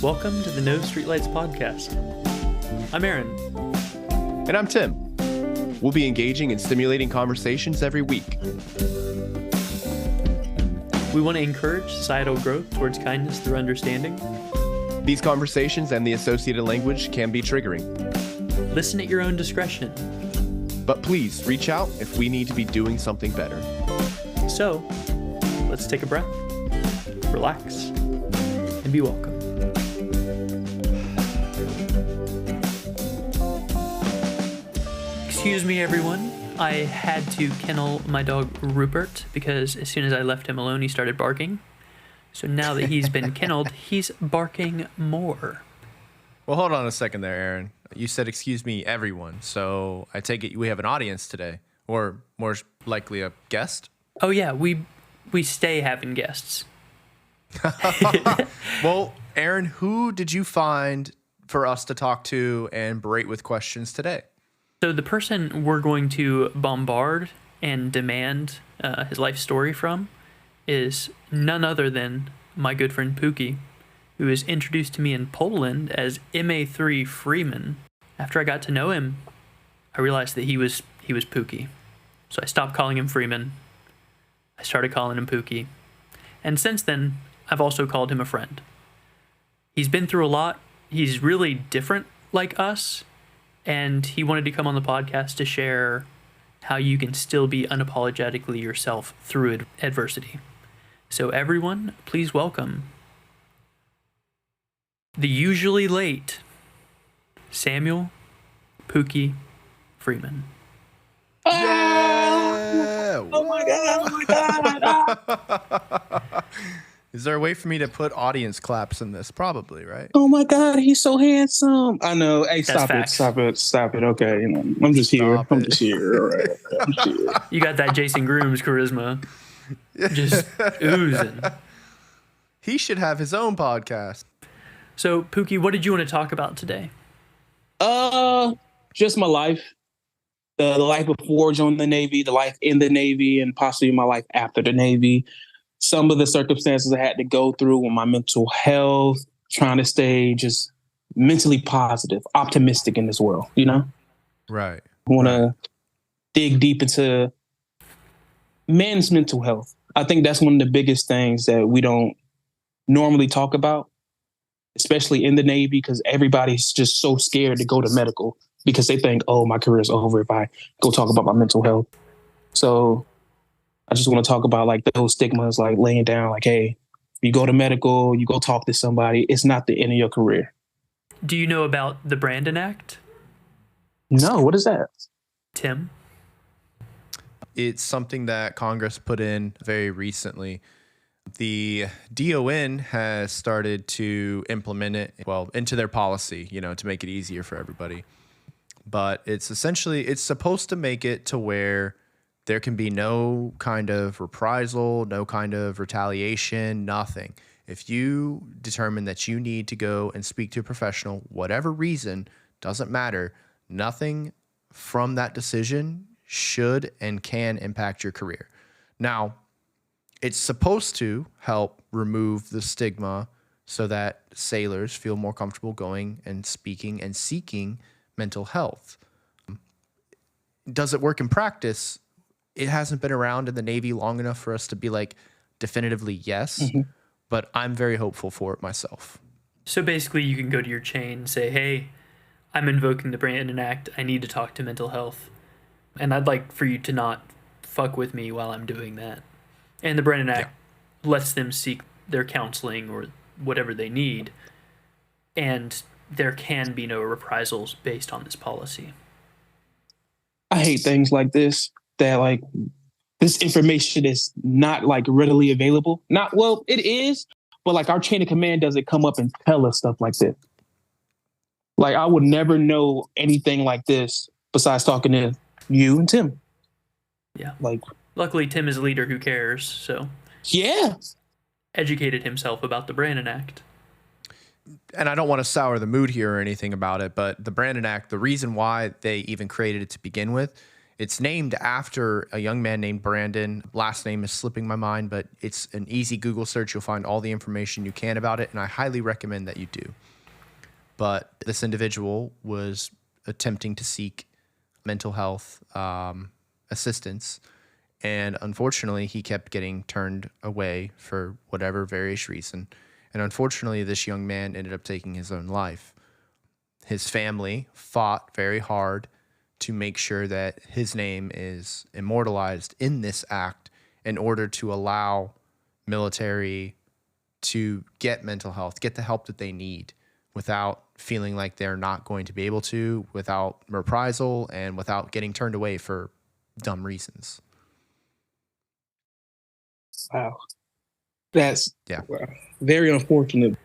Welcome to the No Streetlights podcast. I'm Aaron. And I'm Tim. We'll be engaging in stimulating conversations every week. We want to encourage societal growth towards kindness through understanding. These conversations and the associated language can be triggering. Listen at your own discretion. But please reach out if we need to be doing something better. So, let's take a breath, relax, and be welcome. Excuse me, everyone. I had to kennel my dog Rupert because as soon as I left him alone, he started barking. So now that he's been kenneled, he's barking more. Well, hold on a second there, Aaron. You said, excuse me, everyone. So I take it we have an audience today, or more likely a guest? Oh, yeah, we stay having guests. Well, Aaron, who did you find for us to talk to and berate with questions today? So the person we're going to bombard and demand his life story from is none other than my good friend Pookie, who was introduced to me in Poland as MA3 Freeman. After I got to know him, I realized that he was Pookie. So I stopped calling him Freeman. I started calling him Pookie. And since then, I've also called him a friend. He's been through a lot. He's really different like us. And he wanted to come on the podcast to share how you can still be unapologetically yourself through adversity. So everyone, please welcome the usually late Samuel Pookie Freeman. Yeah! Oh my God. Is there a way for me to put audience claps in this? Probably, right? Oh my God, he's so handsome. I know. Hey, That's facts. Stop it. Okay, I'm just here. Stop I'm it. just here. All right. I'm just here. You got that Jason Grooms charisma. Just oozing. He should have his own podcast. So, Pookie, what did you want to talk about today? Just my life. The life before joining the Navy, the life in the Navy, and possibly my life after the Navy. Some of the circumstances I had to go through with my mental health, trying to stay just mentally positive, optimistic in this world, you know? Right. I want to dig deep into men's mental health. I think that's one of the biggest things that we don't normally talk about, especially in the Navy, because everybody's just so scared to go to medical because they think, oh, my career is over if I go talk about my mental health. So I just want to talk about like those stigmas, like laying down, like, hey, you go to medical, you go talk to somebody, it's not the end of your career. Do you know about the Brandon Act, No, what is that? Tim? It's something that Congress put in very recently. The DON has started to implement it, well, into their policy, to make it easier for everybody. But it's supposed to make it to where there can be no kind of reprisal, no kind of retaliation, nothing. If you determine that you need to go and speak to a professional, whatever reason, doesn't matter, nothing from that decision should and can impact your career. Now, it's supposed to help remove the stigma so that sailors feel more comfortable going and speaking and seeking mental health. Does it work in practice? It hasn't been around in the Navy long enough for us to be like definitively yes, but I'm very hopeful for it myself. So basically you can go to your chain and say, hey, I'm invoking the Brandon Act. I need to talk to mental health. And I'd like for you to not fuck with me while I'm doing that. And the Brandon Act lets them seek their counseling or whatever they need. And there can be no reprisals based on this policy. I hate things like this, that like this information is not like readily available. It is, but like our chain of command doesn't come up and tell us stuff like this. Like I would never know anything like this besides talking to you and Tim. Yeah. Like, luckily, Tim is a leader who cares, so yeah. educated himself about the Brandon Act. And I don't want to sour the mood here or anything about it, but the Brandon Act, the reason why they even created it to begin with It's named after a young man named Brandon. Last name is slipping my mind, but it's an easy Google search. You'll find all the information you can about it, and I highly recommend that you do. But this individual was attempting to seek mental health assistance, and unfortunately, he kept getting turned away for whatever various reason. And unfortunately, this young man ended up taking his own life. His family fought very hard to make sure that his name is immortalized in this act in order to allow military to get mental health, get the help that they need without feeling like they're not going to be able to, without reprisal, and without getting turned away for dumb reasons. Wow. That's Yeah. very unfortunate.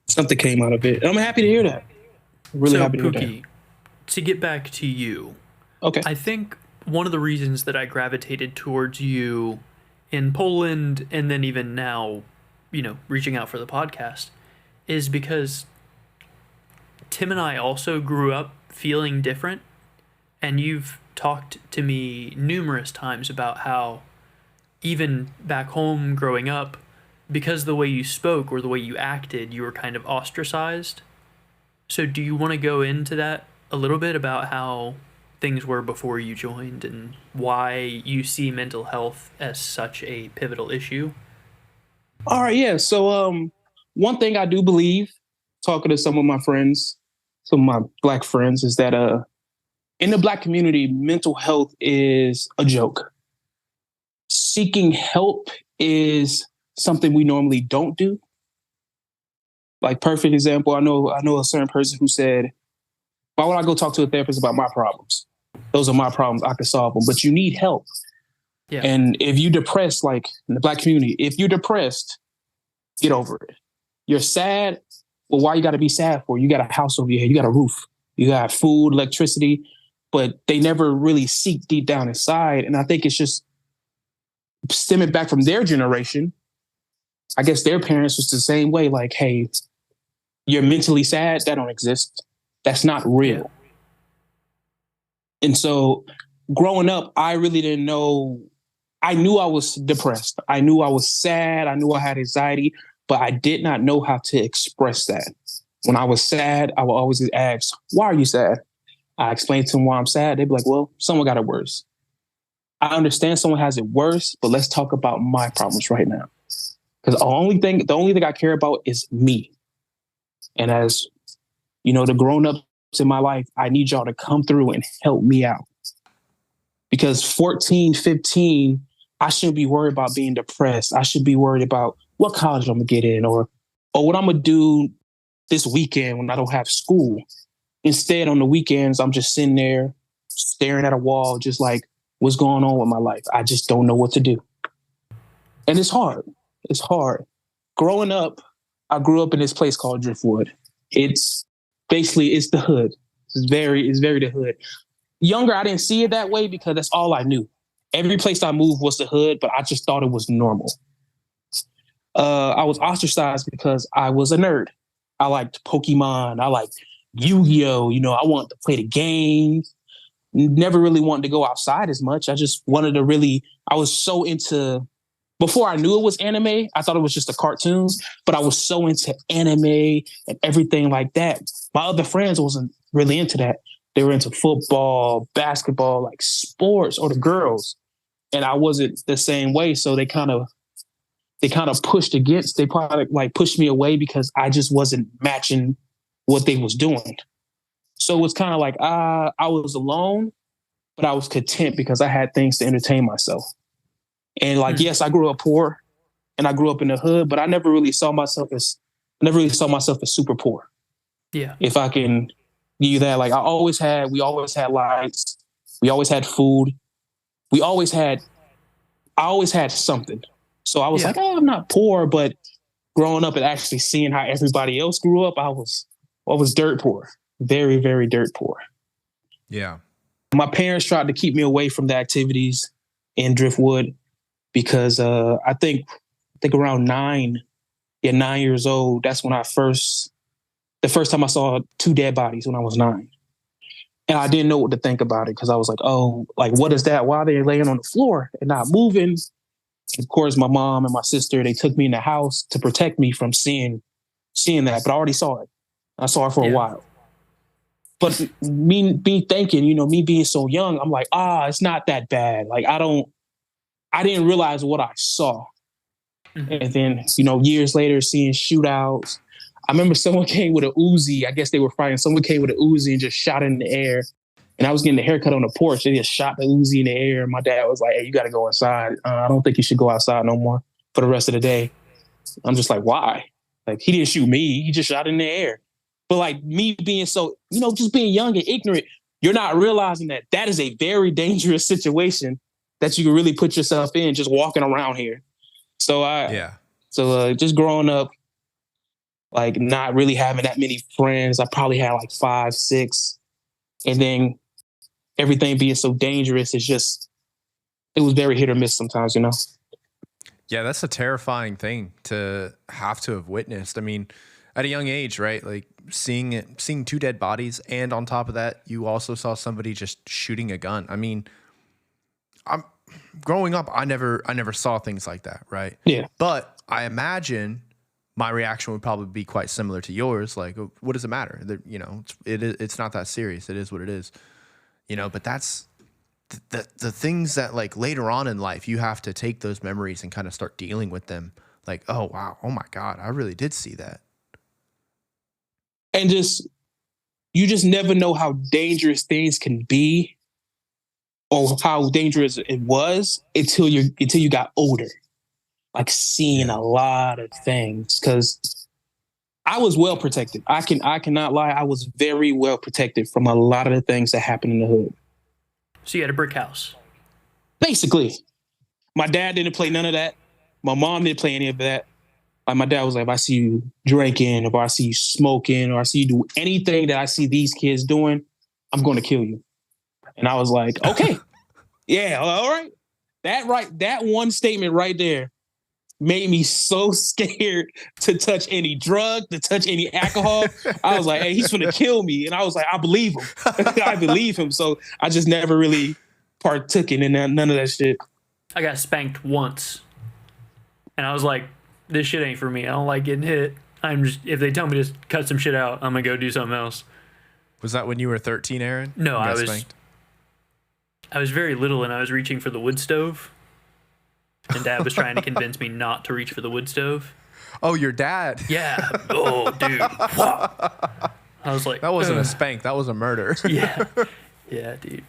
Something came out of it. And I'm happy to hear that. Really so, happy to hear that. Pookie, to get back to you, Okay. I think one of the reasons that I gravitated towards you in Poland and then even now, reaching out for the podcast is because Tim and I also grew up feeling different, and you've talked to me numerous times about how even back home growing up, because the way you spoke or the way you acted, you were kind of ostracized. So do you want to go into that a little bit about how things were before you joined and why you see mental health as such a pivotal issue? All right, yeah. So one thing I do believe, talking to some of my friends, some of my Black friends, is that in the Black community, mental health is a joke. Seeking help is something we normally don't do. Like, perfect example, I know a certain person who said, why would I go talk to a therapist about my problems? Those are my problems. I can solve them. But you need help. Yeah. And if you're depressed, like in the Black community, if you're depressed, get over it. You're sad. Well, why you got to be sad for? You got a house over your head. You got a roof. You got food, electricity. But they never really seek deep down inside. And I think it's just stemming back from their generation. I guess their parents was the same way. Like, hey, you're mentally sad. That don't exist. That's not real. Yeah. And so growing up, I really didn't know. I knew I was depressed. I knew I was sad. I knew I had anxiety, but I did not know how to express that. When I was sad, I would always get asked, why are you sad? I explained to them why I'm sad. They'd be like, well, someone got it worse. I understand someone has it worse, but let's talk about my problems right now. Because the only thing I care about is me. And as, the grown-ups in my life, I need y'all to come through and help me out. Because 14, 15, I shouldn't be worried about being depressed. I should be worried about what college I'm going to get in or what I'm going to do this weekend when I don't have school. Instead, on the weekends, I'm just sitting there staring at a wall, just like, what's going on with my life? I just don't know what to do. And it's hard. It's hard. Growing up, I grew up in this place called Driftwood. It's the hood. It's very the hood. Younger, I didn't see it that way because that's all I knew. Every place I moved was the hood, but I just thought it was normal. I was ostracized because I was a nerd. I liked Pokemon. I liked Yu-Gi-Oh! I wanted to play the games. Never really wanted to go outside as much. I just wanted to I was so into, before I knew it was anime, I thought it was just the cartoons, but I was so into anime and everything like that. My other friends wasn't really into that. They were into football, basketball, like sports, or the girls. And I wasn't the same way. So they kind of pushed against, they probably like pushed me away because I just wasn't matching what they was doing. So it was kind of like, I was alone, but I was content because I had things to entertain myself. And yes, I grew up poor and I grew up in the hood, but I never really saw myself as super poor. Yeah. If I can give you that, like we always had lights. We always had food. I always had something. So I was like, I'm not poor, but growing up and actually seeing how everybody else grew up, I was dirt poor. Very, very dirt poor. Yeah. My parents tried to keep me away from the activities in Driftwood because I think around 9 years old, that's when the first time I saw 2 dead bodies when I was 9. And I didn't know what to think about it because I was like, oh, like, what is that? Why are they laying on the floor and not moving? And of course, my mom and my sister, they took me in the house to protect me from seeing that, but I already saw it. I saw it for a while. But me thinking, me being so young, I'm like, it's not that bad. Like, I didn't realize what I saw. And then, years later, seeing shootouts. I remember someone came with a Uzi. I guess they were fighting. Someone came with an Uzi and just shot it in the air. And I was getting a haircut on the porch. They just shot the Uzi in the air. And my dad was like, hey, you got to go inside. I don't think you should go outside no more for the rest of the day. I'm just like, why? Like, he didn't shoot me. He just shot in the air. But like me being so, just being young and ignorant, you're not realizing that is a very dangerous situation that you can really put yourself in just walking around here. So just growing up, like not really having that many friends. I probably had like 5, 6. And then everything being so dangerous, it was very hit or miss sometimes, Yeah, that's a terrifying thing to have witnessed. I mean, at a young age, right? Like seeing 2 dead bodies, and on top of that, you also saw somebody just shooting a gun. I mean, I'm growing up, I never saw things like that, right? Yeah. But I imagine my reaction would probably be quite similar to yours. Like, what does it matter? It's not that serious. It is what it is, but that's the things that like later on in life, you have to take those memories and kind of start dealing with them. Like, oh, wow. Oh my God. I really did see that. And you just never know how dangerous things can be or how dangerous it was until you got older. Like seeing a lot of things, because I was well protected. I cannot lie. I was very well protected from a lot of the things that happened in the hood. So you had a brick house? Basically. My dad didn't play none of that. My mom didn't play any of that. Like my dad was like, if I see you drinking, if I see you smoking, or I see you do anything that I see these kids doing, I'm going to kill you. And I was like, okay. Yeah, all right. That one statement right there made me so scared to touch any drug, to touch any alcohol. I was like, hey, he's gonna kill me. And I was like, I believe him. I believe him. So I just never really partook in none of that shit. I got spanked once. And I was like, this shit ain't for me. I don't like getting hit. If they tell me to just cut some shit out, I'm gonna go do something else. Was that when you were 13, Aaron? No, I was very little and I was reaching for the wood stove. And Dad was trying to convince me not to reach for the wood stove. Oh, your dad? Yeah. Oh, dude. I was like, that wasn't a spank. That was a murder. Yeah. Yeah, dude.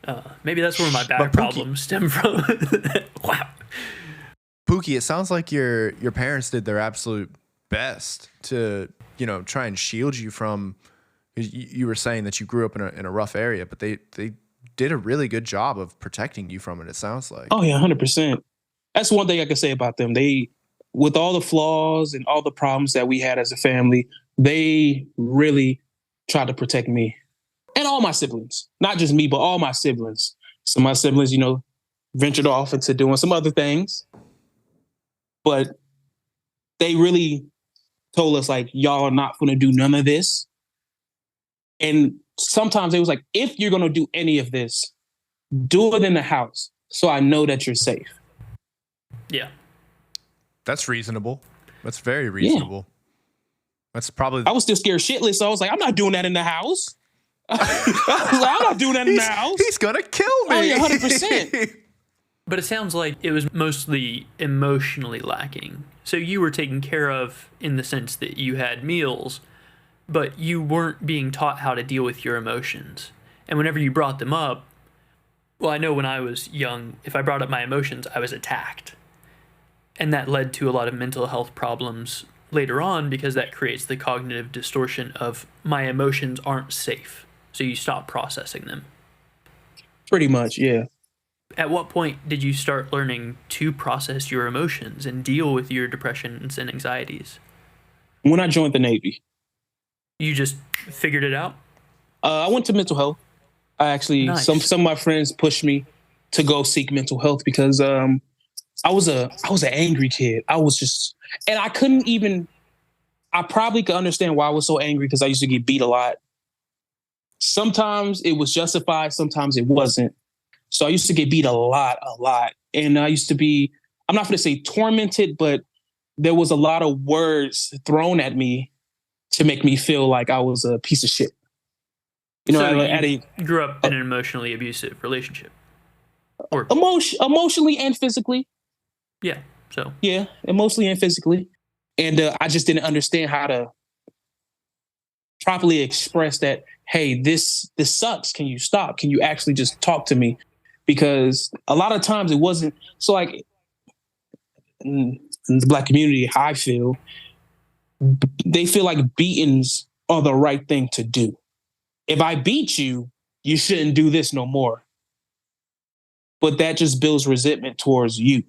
But maybe that's where my back problems stem from. Wow. Pookie, it sounds like your parents did their absolute best to, try and shield you from. You were saying that you grew up in a rough area, but they did a really good job of protecting you from it. It sounds like. Oh yeah, 100%. That's one thing I can say about them. They, with all the flaws and all the problems that we had as a family, they really tried to protect me and all my siblings. Not just me, but all my siblings. So my siblings, ventured off into doing some other things. But they really told us, like, y'all are not going to do none of this. And sometimes it was like, if you're going to do any of this, do it in the house so I know that you're safe. Yeah. That's reasonable. That's very reasonable. Yeah. That's probably... I was still scared shitless, so I was like, I'm not doing that in the house. I was like, I'm not doing that in the house. He's going to kill me. Oh, yeah, 100%. But it sounds like it was mostly emotionally lacking. So you were taken care of in the sense that you had meals, but you weren't being taught how to deal with your emotions. And whenever you brought them up, well, I know when I was young, if I brought up my emotions, I was attacked. And that led to a lot of mental health problems later on because that creates the cognitive distortion of my emotions aren't safe. So you stop processing them. Pretty much, yeah. At what point did you start learning to process your emotions and deal with your depressions and anxieties? When I joined the Navy. You just figured it out? I went to mental health. I actually, nice. some of my friends pushed me to go seek mental health because I was an angry kid. I was just, and I couldn't even, I probably could understand why I was so angry because I used to get beat a lot. Sometimes it was justified, sometimes it wasn't. So I used to get beat a lot. And I used to be, I'm not going to say tormented, but there was a lot of words thrown at me to make me feel like I was a piece of shit. You know, So at you grew up in an emotionally abusive relationship? Or emotionally and physically. yeah, so. Yeah, emotionally and physically. And I just didn't understand how to properly express that, hey, this sucks. Can you stop? Can you actually just talk to me? Because a lot of times it wasn't. So like in the Black community, how I feel, they feel like beatings are the right thing to do. If I beat you, you shouldn't do this no more. But that just builds resentment towards you.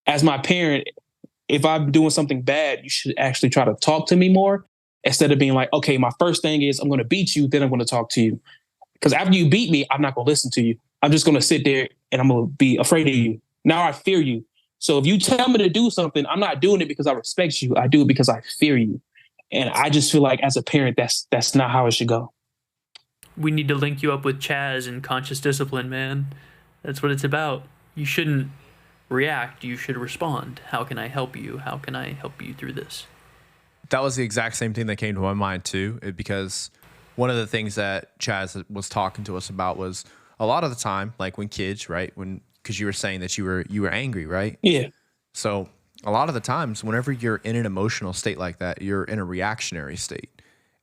As my parent, if I'm doing something bad, you should actually try to talk to me more instead of being like, okay, my first thing is I'm going to beat you, then I'm going to talk to you. Because after you beat me, I'm not going to listen to you. I'm just going to sit there and I'm going to be afraid of you. Now I fear you. So if you tell me to do something, I'm not doing it because I respect you. I do it because I fear you. And I just feel like as a parent, that's not how it should go. We need to link you up with Chaz and conscious discipline, man. That's what it's about. You shouldn't react. You should respond. How can I help you? How can I help you through this? That was the exact same thing that came to my mind too, because one of the things that Chaz was talking to us about was a lot of the time, like when kids, right? Because you were saying that you were angry, right? Yeah. So a lot of the times, whenever you're in an emotional state like that, you're in a reactionary state.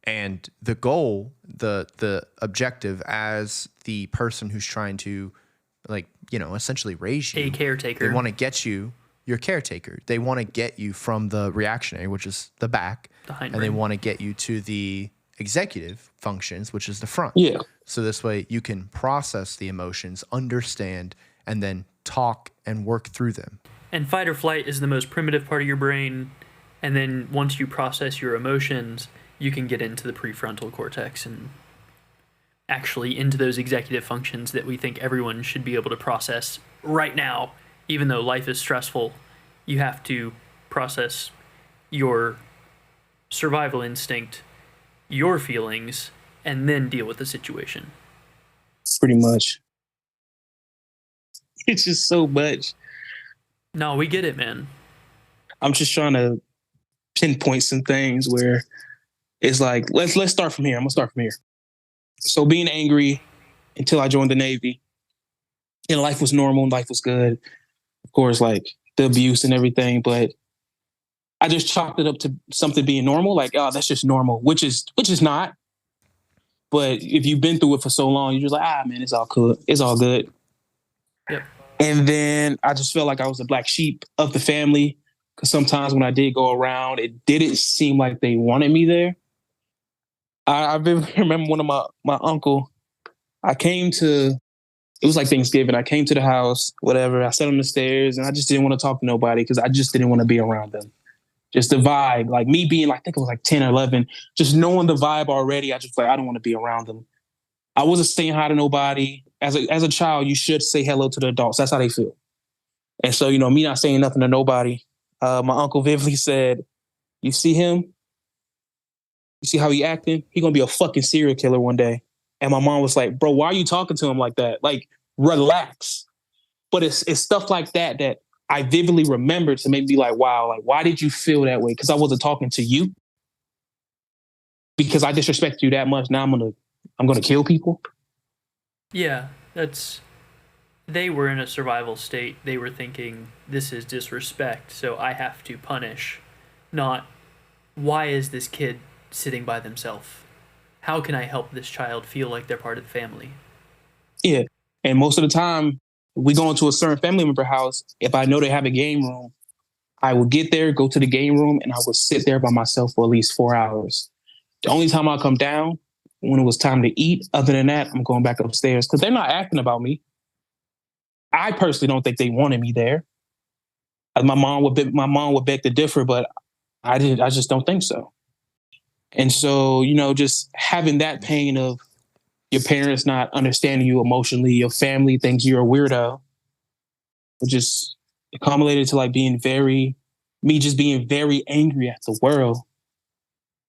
And the goal, the objective as the person who's trying to, like, you know, essentially raise you. A caretaker. They want to get you, your caretaker. They want to get you from the reactionary, which is the back. The hind and they brain. want to get you to the executive functions, which is the front. Yeah. So this way you can process the emotions, understand, and then talk and work through them. And fight or flight is the most primitive part of your brain. And then once you process your emotions, you can get into the prefrontal cortex and actually into those executive functions that we think everyone should be able to process right now. Even though life is stressful, you have to process your survival instinct, your feelings, and then deal with the situation. Pretty much. It's just so much. No, we get it, man. I'm just trying to pinpoint some things where it's like, let's start from here. I'm gonna start from here. So being angry until I joined the Navy, and life was normal, life was good. Of course, like the abuse and everything, but I just chalked it up to something being normal. Like, oh, that's just normal, which is not. But if you've been through it for so long, you're just like, man, it's all good. It's all good. Yep. And then I just felt like I was the black sheep of the family. Because sometimes when I did go around, it didn't seem like they wanted me there. I remember one of my uncle, it was like Thanksgiving. I came to the house, whatever. I sat on the stairs and I just didn't want to talk to nobody because I just didn't want to be around them. Just the vibe, like me being like, I think it was like 10 or 11, just knowing the vibe already. I just like, I don't want to be around them. I wasn't saying hi to nobody. As a child, you should say hello to the adults. That's how they feel. And so, you know, me not saying nothing to nobody. My uncle vividly said, you see him? You see how he acting? He gonna be a fucking serial killer one day. And my mom was like, bro, why are you talking to him like that? Like, relax. But it's stuff like that that I vividly remember to make me like, wow, like, why did you feel that way? Because I wasn't talking to you. Because I disrespected you that much. Now I'm gonna kill people. Yeah, they were in a survival state. They were thinking, this is disrespect, so I have to punish. Not, why is this kid sitting by themselves? How can I help this child feel like they're part of the family? Yeah. And most of the time, we go into a certain family member house. If I know they have a game room, I will get there, go to the game room, and I will sit there by myself for at least 4 hours. The only time I'll come down when it was time to eat. Other than that, I'm going back upstairs because they're not acting about me. I personally don't think they wanted me there. My mom would beg to differ, but I just don't think so. And so, you know, just having that pain of your parents not understanding you emotionally, your family thinks you're a weirdo, it just accumulated to like being very angry at the world.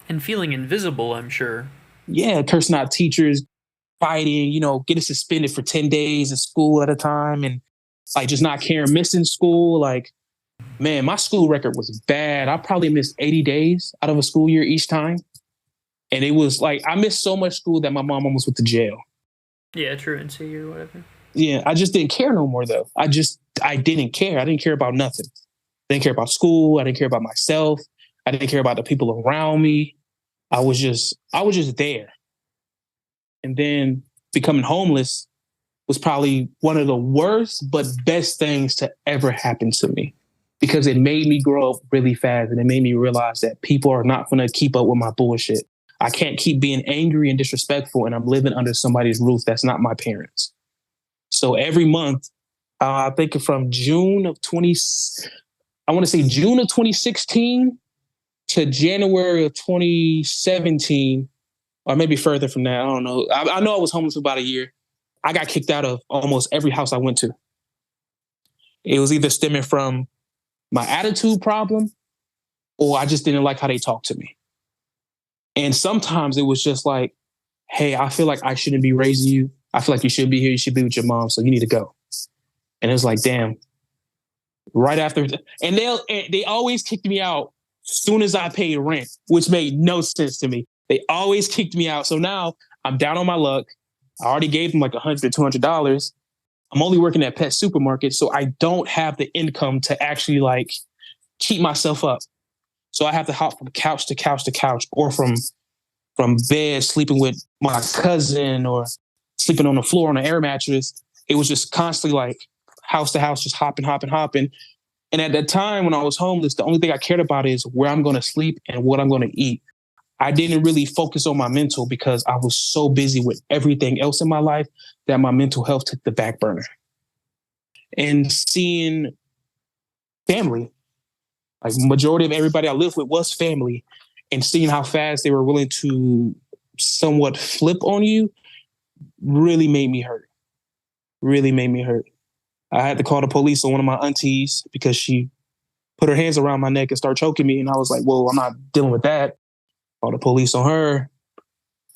And feeling invisible, I'm sure. Yeah, cursing out teachers, fighting, getting suspended for 10 days in school at a time, and like just not caring, missing school. Like, man, my school record was bad. I probably missed 80 days out of a school year each time. And it was like, I missed so much school that my mom almost went to jail. Yeah, truancy or whatever. Yeah, I just didn't care no more though. I didn't care. I didn't care about nothing. I didn't care about school. I didn't care about myself. I didn't care about the people around me. I was just there. And then becoming homeless was probably one of the worst but best things to ever happen to me, because it made me grow up really fast, and it made me realize that people are not going to keep up with my bullshit. I can't keep being angry and disrespectful, and I'm living under somebody's roof that's not my parents. So every month, I think from June of 2016 to January of 2017, or maybe further from that. I don't know. I know I was homeless for about a year. I got kicked out of almost every house I went to. It was either stemming from my attitude problem, or I just didn't like how they talked to me. And sometimes it was just like, hey, I feel like I shouldn't be raising you. I feel like you should be here. You should be with your mom. So you need to go. And it was like, damn. Right after, and they always kicked me out as soon as I paid rent, which made no sense to me. They always kicked me out. So now I'm down on my luck. I already gave them like $100 to $200. I'm only working at pet supermarkets, so I don't have the income to actually like keep myself up. So I have to hop from couch to couch to couch, or from bed, sleeping with my cousin, or sleeping on the floor on an air mattress. It was just constantly like house to house, just hopping. And at that time when I was homeless, the only thing I cared about is where I'm going to sleep and what I'm going to eat. I didn't really focus on my mental because I was so busy with everything else in my life that my mental health took the back burner. And seeing family, like majority of everybody I lived with was family, and seeing how fast they were willing to somewhat flip on you really made me hurt. Really made me hurt. I had to call the police on one of my aunties because she put her hands around my neck and started choking me. And I was like, well, I'm not dealing with that. Called the police on her.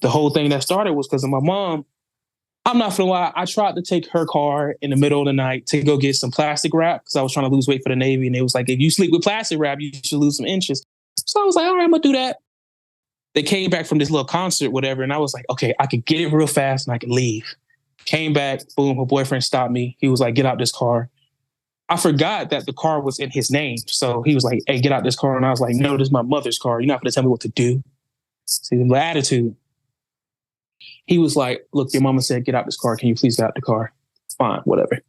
The whole thing that started was because of my mom. I'm not gonna lie, I tried to take her car in the middle of the night to go get some plastic wrap because I was trying to lose weight for the Navy. And it was like, if you sleep with plastic wrap, you should lose some inches. So I was like, all right, I'm gonna do that. They came back from this little concert, whatever. And I was like, okay, I could get it real fast and I could leave. Came back, boom, her boyfriend stopped me. He was like, get out this car. I forgot that the car was in his name. So he was like, hey, get out this car. And I was like, no, this is my mother's car. You're not going to tell me what to do. See, the attitude. He was like, look, your mama said, get out this car. Can you please get out the car? Fine, whatever.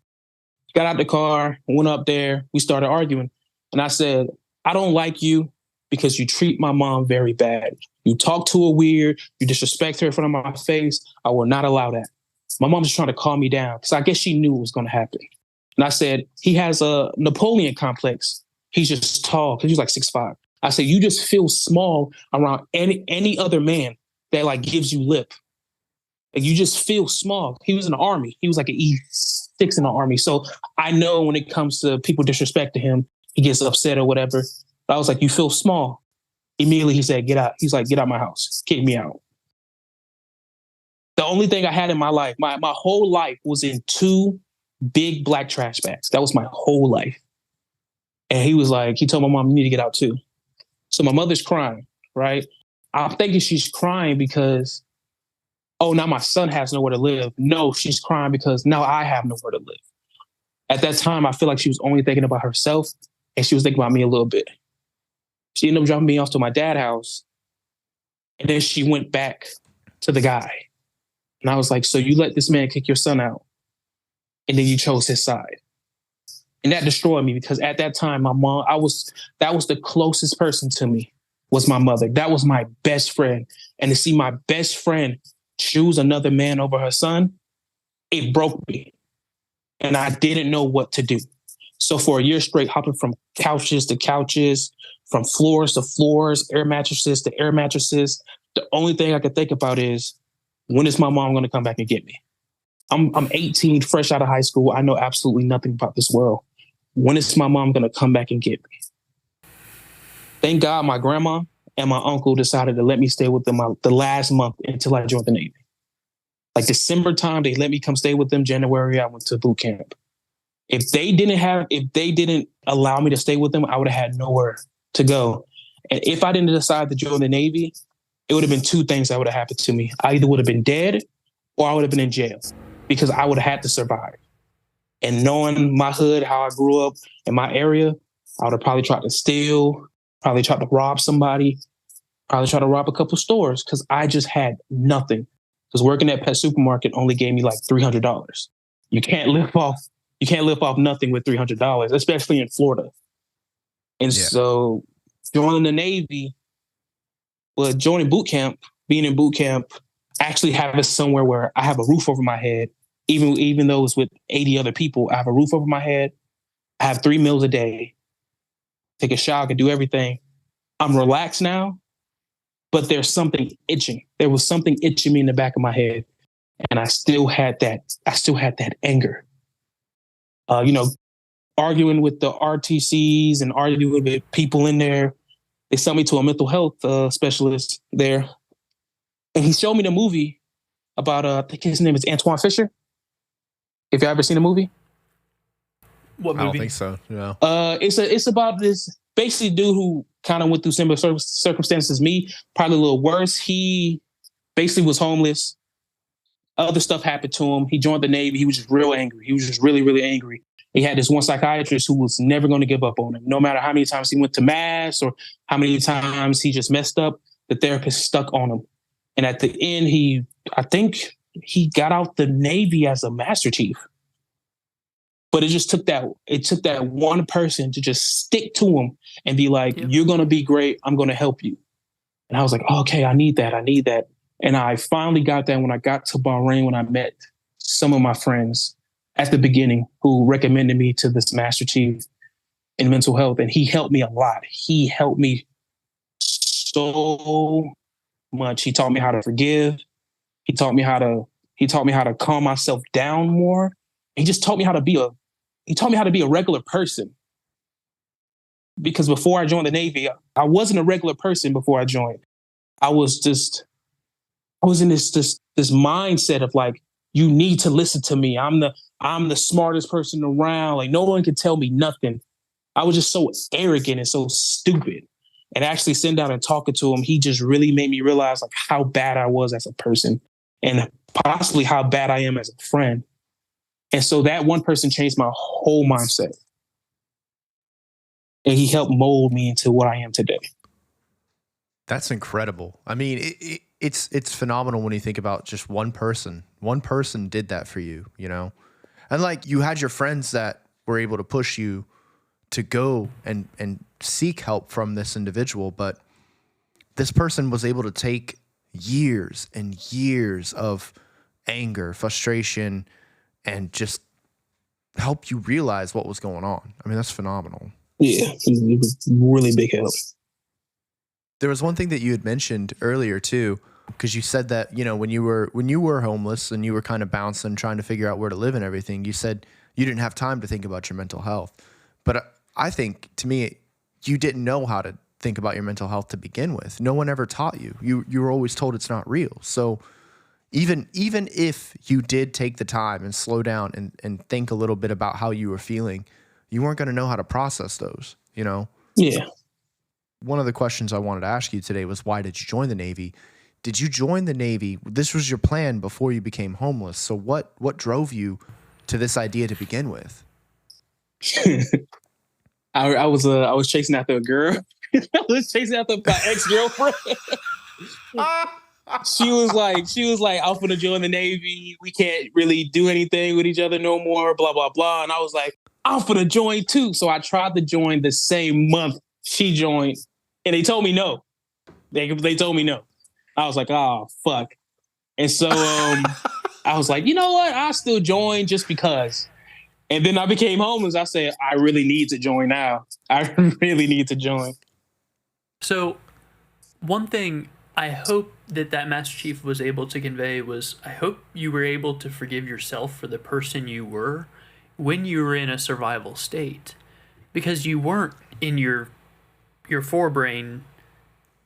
Got out the car, went up there. We started arguing. And I said, I don't like you because you treat my mom very bad. You talk to her weird. You disrespect her in front of my face. I will not allow that. My mom's just trying to calm me down because I guess she knew it was going to happen. And I said, he has a Napoleon complex. He's just tall because he's like 6'5". I said, you just feel small around any other man that like gives you lip. And you just feel small. He was in the army. He was like an E6 in the army. So I know when it comes to people disrespecting him, he gets upset or whatever. But I was like, you feel small. Immediately he said, get out. He's like, get out my house. Kick me out. The only thing I had in my life, my whole life was in 2 big black trash bags. That was my whole life. And he was like, he told my mom, you need to get out too. So my mother's crying, right? I'm thinking she's crying because, oh, now my son has nowhere to live. No, she's crying because now I have nowhere to live. At that time, I feel like she was only thinking about herself and she was thinking about me a little bit. She ended up dropping me off to my dad's house. And then she went back to the guy. And I was like, so you let this man kick your son out and then you chose his side. And that destroyed me because at that time, my mom, that was the closest person to me was my mother. That was my best friend. And to see my best friend choose another man over her son, it broke me. And I didn't know what to do. So for a year straight, hopping from couches to couches, from floors to floors, air mattresses to air mattresses, the only thing I could think about is, when is my mom going to come back and get me? I'm 18, fresh out of high school. I know absolutely nothing about this world. When is my mom going to come back and get me? Thank God my grandma and my uncle decided to let me stay with them the last month until I joined the Navy. Like December time, they let me come stay with them. January, I went to boot camp. If they didn't allow me to stay with them, I would have had nowhere to go. And if I didn't decide to join the Navy, it would have been two things that would have happened to me. I either would have been dead or I would have been in jail because I would have had to survive. And knowing my hood, how I grew up in my area, I would have probably tried to steal, probably tried to rob somebody, probably tried to rob a couple stores because I just had nothing. Because working at Pet Supermarket only gave me like $300. You can't live off nothing with $300, especially in Florida. And so joining the Navy, joining boot camp, being in boot camp, actually having somewhere where I have a roof over my head, even though it's with 80 other people, I have a roof over my head. I have 3 meals a day, take a shower, can do everything. I'm relaxed now, but there's something itching. There was something itching me in the back of my head. And I still had that anger. Arguing with the RTCs and arguing with people in there. They sent me to a mental health specialist there. And he showed me the movie about, I think his name is Antoine Fisher. Have you ever seen the movie? What movie? I don't think so. No. It's about this basically dude who kind of went through similar circumstances as me, probably a little worse. He basically was homeless. Other stuff happened to him. He joined the Navy. He was just real angry. He was just really, really angry. He had this one psychiatrist who was never going to give up on him. No matter how many times he went to mass or how many times he just messed up, the therapist stuck on him. And at the end, I think he got out the Navy as a Master Chief. But it took that one person to just stick to him and be like, You're going to be great. I'm going to help you. And I was like, okay, I need that. And I finally got that when I got to Bahrain, when I met some of my friends at the beginning who recommended me to this Master Chief in mental health. And he helped me a lot. He helped me so much. He taught me how to forgive. He taught me how to calm myself down more. He just taught me how to be a regular person. Because before I joined the Navy, I wasn't a regular person before I joined. I was in this mindset of like, you need to listen to me. I'm the smartest person around. Like no one can tell me nothing. I was just so arrogant and so stupid. And actually sitting down and talking to him, he just really made me realize like how bad I was as a person and possibly how bad I am as a friend. And so that one person changed my whole mindset. And he helped mold me into what I am today. That's incredible. I mean, it's phenomenal when you think about just one person. One person did that for you, you know? And like you had your friends that were able to push you to go and seek help from this individual, but this person was able to take years and years of anger, frustration, and just help you realize what was going on. I mean, that's phenomenal. Yeah, it was really big help. There was one thing that you had mentioned earlier too, because you said that, you know, when you were homeless and you were kind of bouncing, trying to figure out where to live and everything, you said you didn't have time to think about your mental health. But I think, to me, you didn't know how to think about your mental health to begin with. No one ever taught you. You were always told it's not real. So even if you did take the time and slow down and think a little bit about how you were feeling, you weren't going to know how to process those, you know? Yeah. One of the questions I wanted to ask you today was, why did you join the Navy? Did you join the Navy? This was your plan before you became homeless. So what drove you to this idea to begin with? I was chasing after a girl. I was chasing after my ex-girlfriend. She was like, I'm gonna join the Navy. We can't really do anything with each other no more, blah, blah, blah. And I was like, I'm gonna join too. So I tried to join the same month she joined, and they told me no. They told me no. I was like, oh, fuck. And so I was like, you know what? I'll still join just because. And then I became homeless. I said, I really need to join now. I really need to join. So one thing I hope that Master Chief was able to convey was, I hope you were able to forgive yourself for the person you were when you were in a survival state. Because you weren't in your forebrain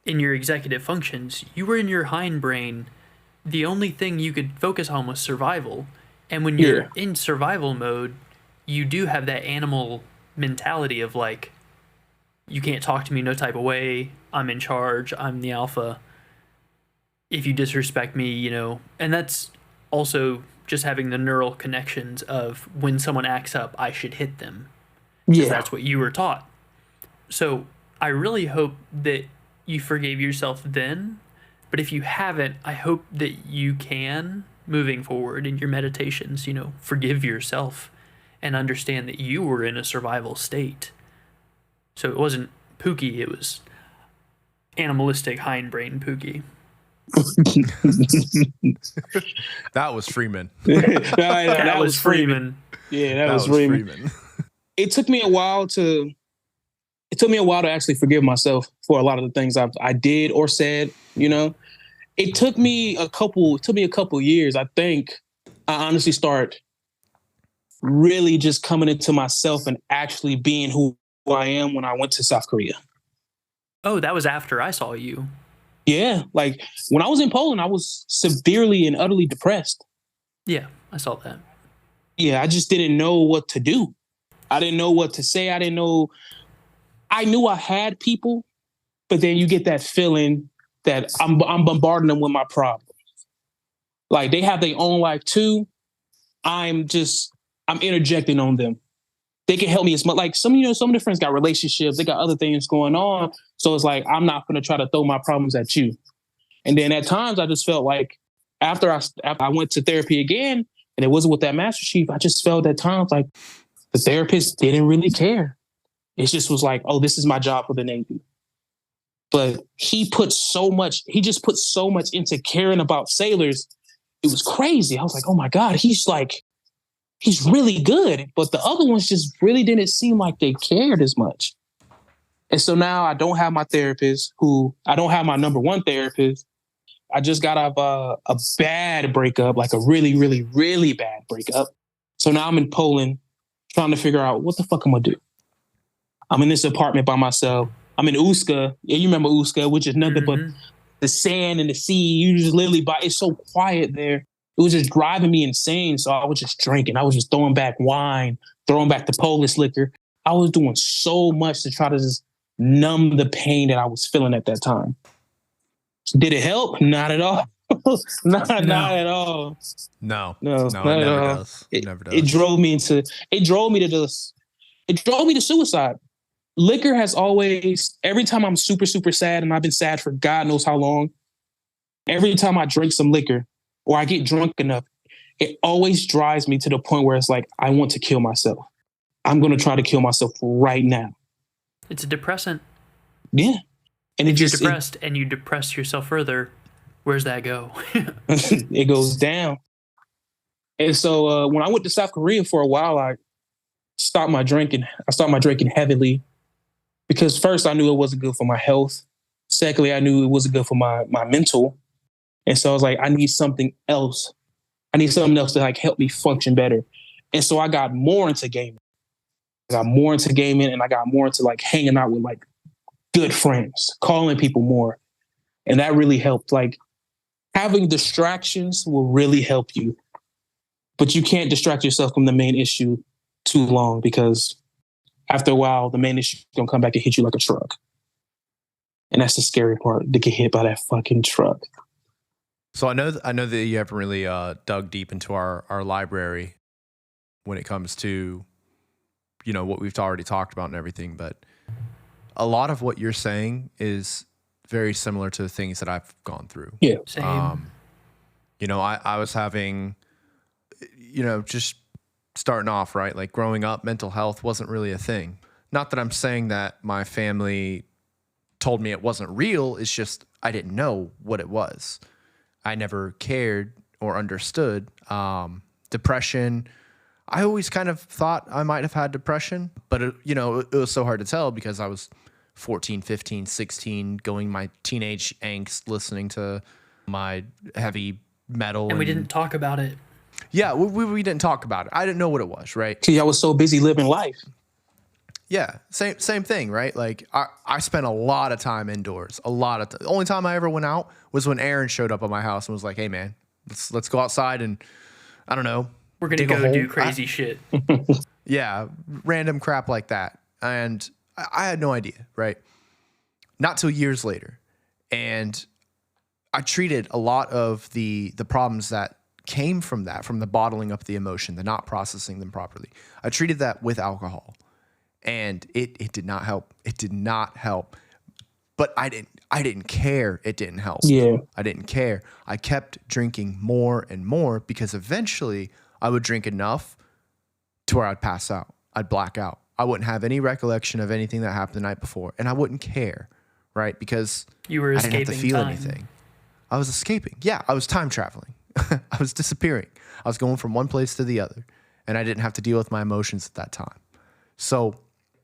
in your executive functions, you were in your hindbrain. The only thing you could focus on was survival. And when you're in survival mode, you do have that animal mentality of like, you can't talk to me no type of way. I'm in charge. I'm the alpha. If you disrespect me, you know, and that's also just having the neural connections of when someone acts up, I should hit them. Because that's what you were taught. So I really hope that you forgave yourself then. But if you haven't, I hope that you can, moving forward in your meditations, you know, forgive yourself and understand that you were in a survival state. So it wasn't Pookie, it was animalistic hindbrain Pookie. That was Freeman. That was Freeman. Yeah, that was Freeman. It took me a while to actually forgive myself for a lot of the things I did or said, you know. It took me a couple years. I think I honestly start really just coming into myself and actually being who I am when I went to South Korea. Oh, that was after I saw you. Yeah, like when I was in Poland, I was severely and utterly depressed. Yeah, I saw that. Yeah, I just didn't know what to do. I didn't know what to say. I knew I had people, but then you get that feeling that I'm bombarding them with my problems. Like they have their own life too. I'm interjecting on them. They can help me as much. Like some of the friends got relationships, they got other things going on. So it's like, I'm not going to try to throw my problems at you. And then at times I just felt like after I went to therapy again, and it wasn't with that Master Chief, I just felt at times like the therapist didn't really care. It just was like, oh, this is my job for the Navy. But he just put so much into caring about sailors. It was crazy. I was like, oh my God, he's really good. But the other ones just really didn't seem like they cared as much. And so now I don't have my therapist, I don't have my number one therapist. I just got out of a bad breakup, like a really, really, really bad breakup. So now I'm in Poland trying to figure out what the fuck I'm going to do. I'm in this apartment by myself. I'm in Uska. Yeah, you remember Uska, which is nothing but the sand and the sea. You just literally it's so quiet there. It was just driving me insane. So I was just drinking. I was just throwing back wine, throwing back the Polish liquor. I was doing so much to try to just numb the pain that I was feeling at that time. Did it help? Not at all. Not at all. No, it never does. It never does. It drove me to suicide. Liquor has always, every time I'm super, super sad, and I've been sad for God knows how long, every time I drink some liquor or I get drunk enough, it always drives me to the point where it's like, I want to kill myself. I'm going to try to kill myself right now. It's a depressant. Yeah. And if you're depressed and you depress yourself further, where's that go? It goes down. And so when I went to South Korea for a while, I stopped my drinking. I started my drinking heavily because first I knew it wasn't good for my health. Secondly, I knew it wasn't good for my mental. And so I was like, I need something else. I need something else to like help me function better. And so I got more into gaming. And I got more into like hanging out with like good friends, calling people more. And that really helped. Like having distractions will really help you. But you can't distract yourself from the main issue too long because after a while, the main issue is going to come back and hit you like a truck. And that's the scary part, to get hit by that fucking truck. So I know that you haven't really dug deep into our library when it comes to, you know, what we've already talked about and everything, but a lot of what you're saying is very similar to the things that I've gone through. Yeah. Same. You know, I was having, you know, just starting off, right? Like growing up, mental health wasn't really a thing. Not that I'm saying that my family told me it wasn't real. It's just I didn't know what it was. I never cared or understood. Depression, I always kind of thought I might have had depression, but it was so hard to tell because I was 14, 15, 16, going my teenage angst, listening to my heavy metal. And we didn't talk about it. Yeah, we didn't talk about it. I didn't know what it was, right? See, I was so busy living life. Yeah, same thing, right? Like I spent a lot of time indoors, The only time I ever went out was when Aaron showed up at my house and was like, "Hey, man, let's go outside and I don't know, We're gonna dig a go hole." do crazy shit. Yeah, random crap like that, and I had no idea, right? Not till years later, and I treated a lot of the problems that came from that, from the bottling up the emotion, the not processing them properly. I treated that with alcohol. And it did not help. It did not help. But I didn't care. It didn't help. Yeah. I didn't care. I kept drinking more and more because eventually I would drink enough to where I'd pass out. I'd black out. I wouldn't have any recollection of anything that happened the night before. And I wouldn't care, right? Because You were I didn't have to escaping feel time. anything. I was escaping. Yeah, I was time traveling. I was disappearing. I was going from one place to the other. And I didn't have to deal with my emotions at that time. So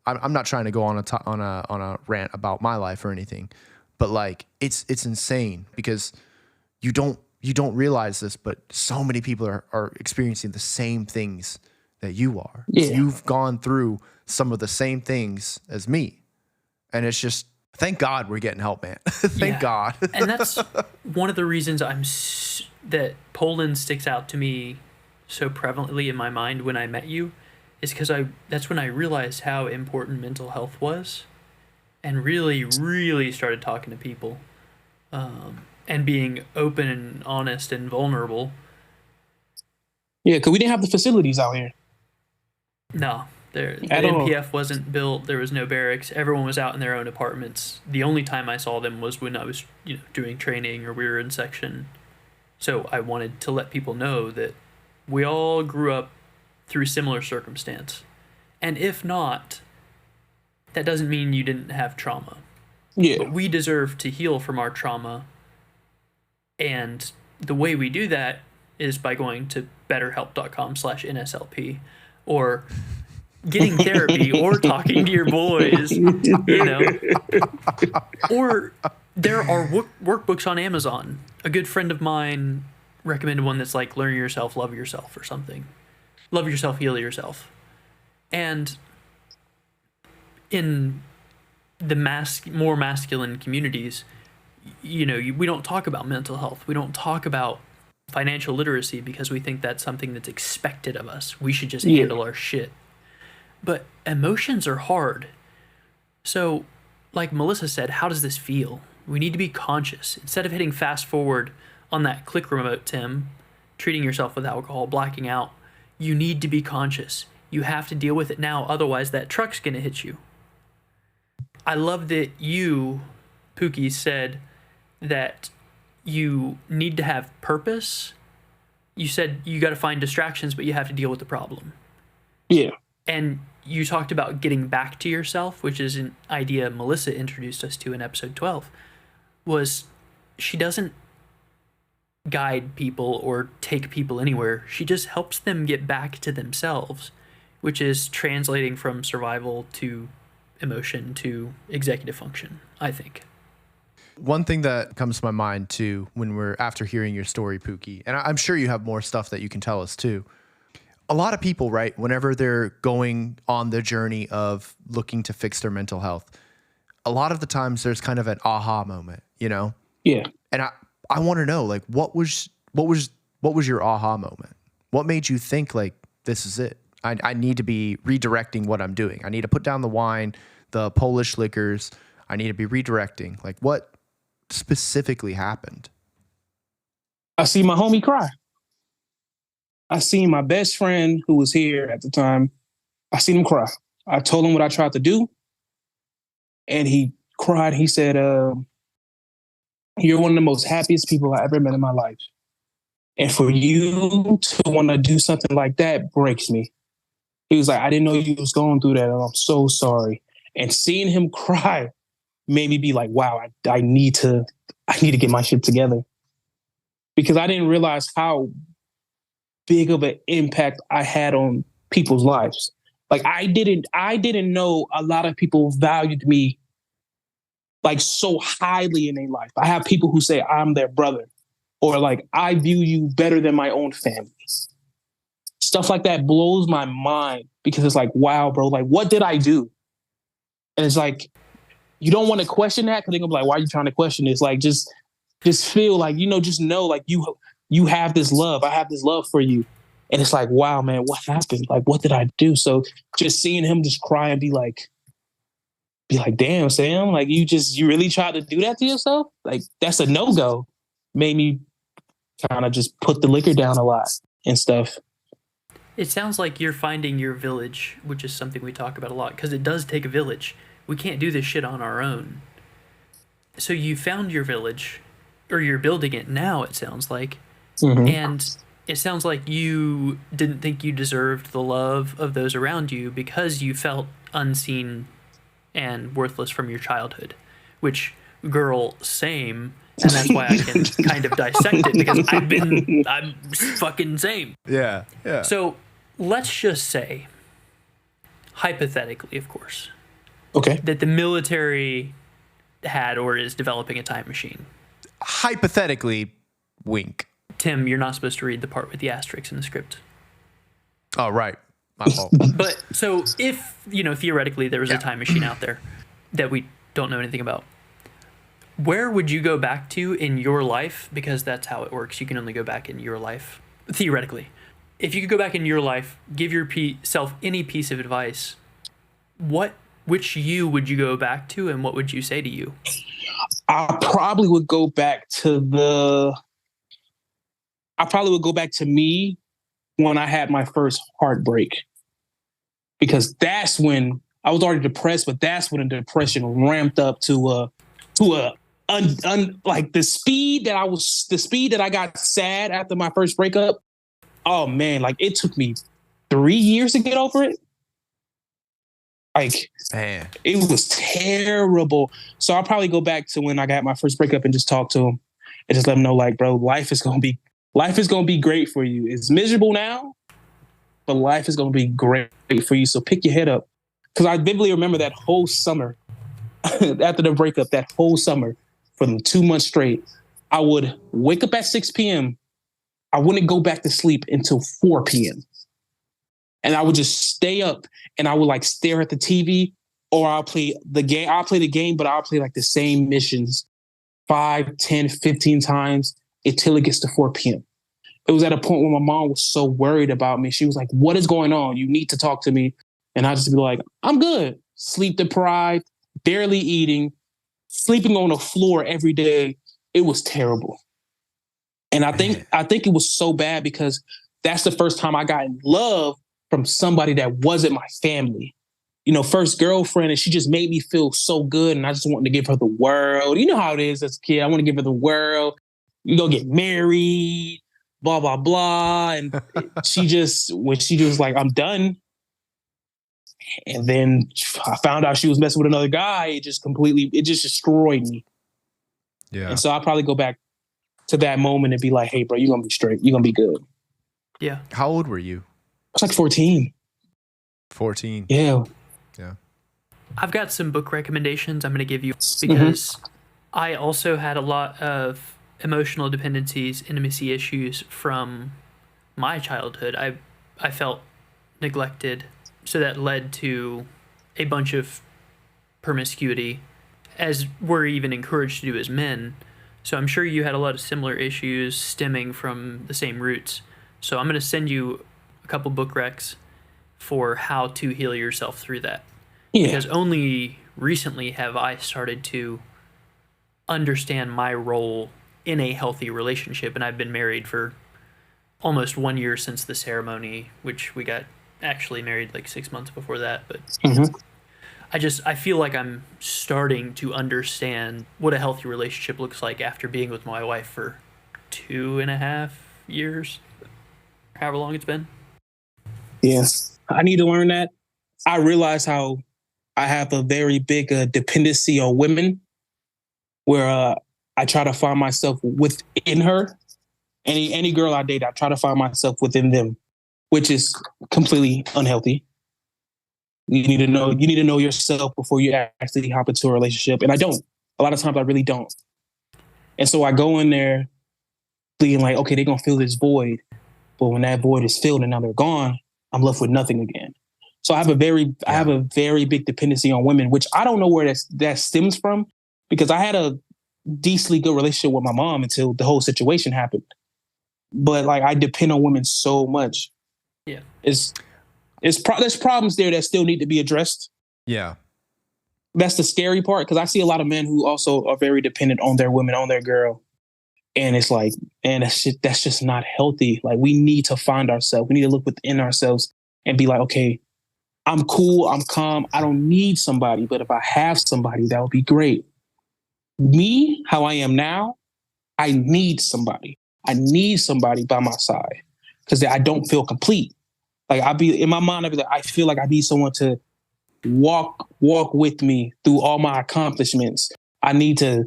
I'm not trying to go on a rant about my life or anything, but like it's insane because you don't realize this, but so many people are experiencing the same things that you are. Yeah. You've gone through some of the same things as me, and it's just thank God we're getting help, man. Thank Yeah. God. And that's one of the reasons that Poland sticks out to me so prevalently in my mind when I met you, is because that's when I realized how important mental health was, and really, really started talking to people, and being open and honest and vulnerable. Yeah, because we didn't have the facilities out here. No, the At all. NPF wasn't built. There was no barracks. Everyone was out in their own apartments. The only time I saw them was when I was, doing training or we were in section. So I wanted to let people know that we all grew up through similar circumstance. And if not, that doesn't mean you didn't have trauma. Yeah. But we deserve to heal from our trauma. And the way we do that is by going to betterhelp.com/NSLP or getting therapy or talking to your boys, Or there are workbooks on Amazon. A good friend of mine recommended one that's like Learn Yourself, Love Yourself or something. Love Yourself, Heal Yourself. And in the more masculine communities, we don't talk about mental health. We don't talk about financial literacy because we think that's something that's expected of us. We should just handle our shit. But emotions are hard. So, like Melissa said, how does this feel? We need to be conscious. Instead of hitting fast forward on that click remote, Tim, treating yourself with alcohol, blacking out, you need to be conscious. You have to deal with it now, otherwise that truck's going to hit you. I love that you, Pookie, said that you need to have purpose. You said you got to find distractions, but you have to deal with the problem. Yeah. And you talked about getting back to yourself, which is an idea Melissa introduced us to in episode 12, was she doesn't guide people or take people anywhere. She just helps them get back to themselves, which is translating from survival to emotion to executive function, I think. One thing that comes to my mind too, when we're after hearing your story, Pookie, and I'm sure you have more stuff that you can tell us too. A lot of people, right, whenever they're going on the journey of looking to fix their mental health, a lot of the times there's kind of an aha moment, Yeah. And I want to know, like, what was your aha moment? What made you think like this is it? I need to be redirecting what I'm doing. I need to put down the wine, the Polish liquors. I need to be redirecting. Like, what specifically happened? I see my homie cry. I seen my best friend who was here at the time. I seen him cry. I told him what I tried to do. And he cried. He said, you're one of the most happiest people I ever met in my life. And for you to want to do something like that breaks me. He was like, I didn't know you was going through that. And I'm so sorry. And seeing him cry made me be like, wow, I need to get my shit together. Because I didn't realize how big of an impact I had on people's lives. Like I didn't know a lot of people valued me like so highly in their life. I have people who say I'm their brother, or like I view you better than my own family. Stuff like that blows my mind because it's like, wow, bro, like what did I do? And it's like, you don't want to question that because they're gonna be like, why are you trying to question this? Like, just feel like, just know, like, you have this love. I have this love for you. And it's like, wow, man, what happened? Like, what did I do? So just seeing him just cry and be like, damn, Sam, like, you really tried to do that to yourself? Like, that's a no-go. Made me kind of just put the liquor down a lot and stuff. It sounds like you're finding your village, which is something we talk about a lot, because it does take a village. We can't do this shit on our own. So you found your village, or you're building it now, it sounds like. Mm-hmm. And it sounds like you didn't think you deserved the love of those around you because you felt unseen and worthless from your childhood. Which, girl, same. And that's why I can kind of dissect it, because I'm fucking same. Yeah, yeah. So let's just say, hypothetically, of course, Okay. that the military had or is developing a time machine. Hypothetically, wink. Tim, you're not supposed to read the part with the asterisks in the script. Oh, right. My fault. But so if, theoretically there was a time machine out there that we don't know anything about, where would you go back to in your life? Because that's how it works. You can only go back in your life, theoretically. If you could go back in your life, give yourself any piece of advice, which you would you go back to, and what would you say to you? I probably would go back to me when I had my first heartbreak, because that's when I was already depressed, but that's when the depression ramped up to like the speed that I got sad after my first breakup. Oh man, like it took me 3 years to get over it. Like, man, it was terrible. So I'll probably go back to when I got my first breakup and just talk to him and just let him know, like, bro, life is gonna be great for you. It's miserable now, but life is gonna be great for you. So pick your head up. Because I vividly remember that whole summer after the breakup, that whole summer for 2 months straight, I would wake up at 6 p.m. I wouldn't go back to sleep until 4 p.m. And I would just stay up and I would like stare at the TV, or I'll play the game, but I'll play like the same missions 5, 10, 15 times until it gets to 4 p.m. It was at a point where my mom was so worried about me. She was like, what is going on? You need to talk to me. And I just be like, I'm good. Sleep deprived, barely eating, sleeping on the floor every day. It was terrible. And I think it was so bad because that's the first time I got in love from somebody that wasn't my family. First girlfriend, and she just made me feel so good. And I just wanted to give her the world. You know how it is as a kid. I want to give her the world. You go get married, blah, blah, blah. And when she was like, I'm done. And then I found out she was messing with another guy. It just destroyed me. Yeah. And so I'll probably go back to that moment and be like, hey, bro, you're going to be straight. You're going to be good. Yeah. How old were you? I was like 14. 14. Yeah. Yeah. I've got some book recommendations I'm going to give you because I also had a lot of emotional dependencies, intimacy issues from my childhood. I felt neglected, so that led to a bunch of promiscuity, as we're even encouraged to do as men. So I'm sure you had a lot of similar issues stemming from the same roots. So I'm going to send you a couple book recs for how to heal yourself through that. Yeah. Because only recently have I started to understand my role in a healthy relationship, and I've been married for almost 1 year since the ceremony, which we got actually married like 6 months before that. But I feel like I'm starting to understand what a healthy relationship looks like after being with my wife for 2.5 years, however long it's been. Yeah, I need to learn that. I realize how I have a very big dependency on women, where I try to find myself within her. Any girl I date, I try to find myself within them, which is completely unhealthy. You need to know yourself before you actually hop into a relationship. And I don't. A lot of times I really don't. And so I go in there being like, okay, they're going to fill this void. But when that void is filled and now they're gone, I'm left with nothing again. So I have a very big dependency on women, which I don't know where that stems from, because I had a decently good relationship with my mom until the whole situation happened. But like, I depend on women so much. Yeah. There's problems there that still need to be addressed. Yeah. That's the scary part, because I see a lot of men who also are very dependent on their women, on their girl. And it's like, man, that's just not healthy. Like, we need to find ourselves. We need to look within ourselves and be like, okay, I'm cool, I'm calm, I don't need somebody, but if I have somebody, that would be great. Me, how I am now, I need somebody. I need somebody by my side, because I don't feel complete. Like, in my mind, I feel like I need someone to walk with me through all my accomplishments. I need to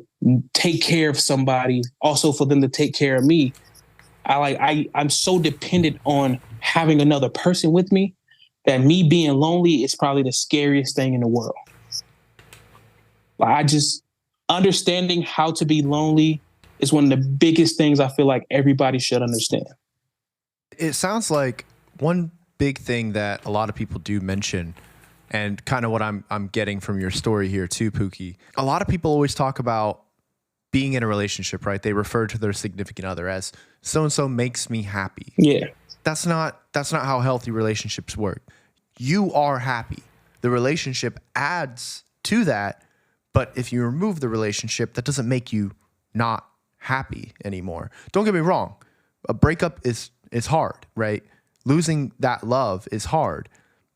take care of somebody, also for them to take care of me. I'm so dependent on having another person with me that me being lonely is probably the scariest thing in the world. Like, understanding how to be lonely is one of the biggest things I feel like everybody should understand. It sounds like one big thing that a lot of people do mention, and kind of what I'm getting from your story here too, Pookie. A lot of people always talk about being in a relationship, right? They refer to their significant other as so-and-so makes me happy. Yeah. That's not how healthy relationships work. You are happy. The relationship adds to that, but if you remove the relationship, that doesn't make you not happy anymore. Don't get me wrong. A breakup is hard, right? Losing that love is hard,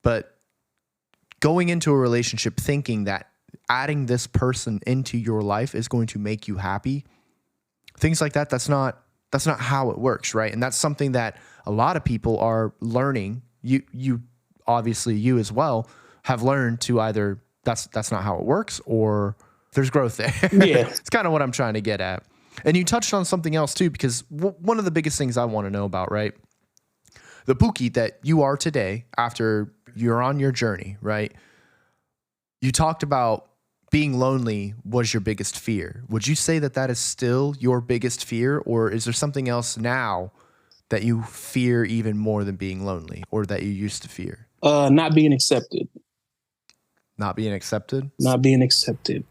but going into a relationship thinking that adding this person into your life is going to make you happy, things like that, that's not how it works, right? And that's something that a lot of people are learning. You obviously, you as well have learned to either that's not how it works, or there's growth there. Yeah. It's kind of what I'm trying to get at. And you touched on something else too, because one of the biggest things I want to know about, right? The Pookie that you are today, after you're on your journey, right? You talked about being lonely was your biggest fear. Would you say that is still your biggest fear, or is there something else now that you fear even more than being lonely, or that you used to fear? Not being accepted. Not being accepted? Not being accepted.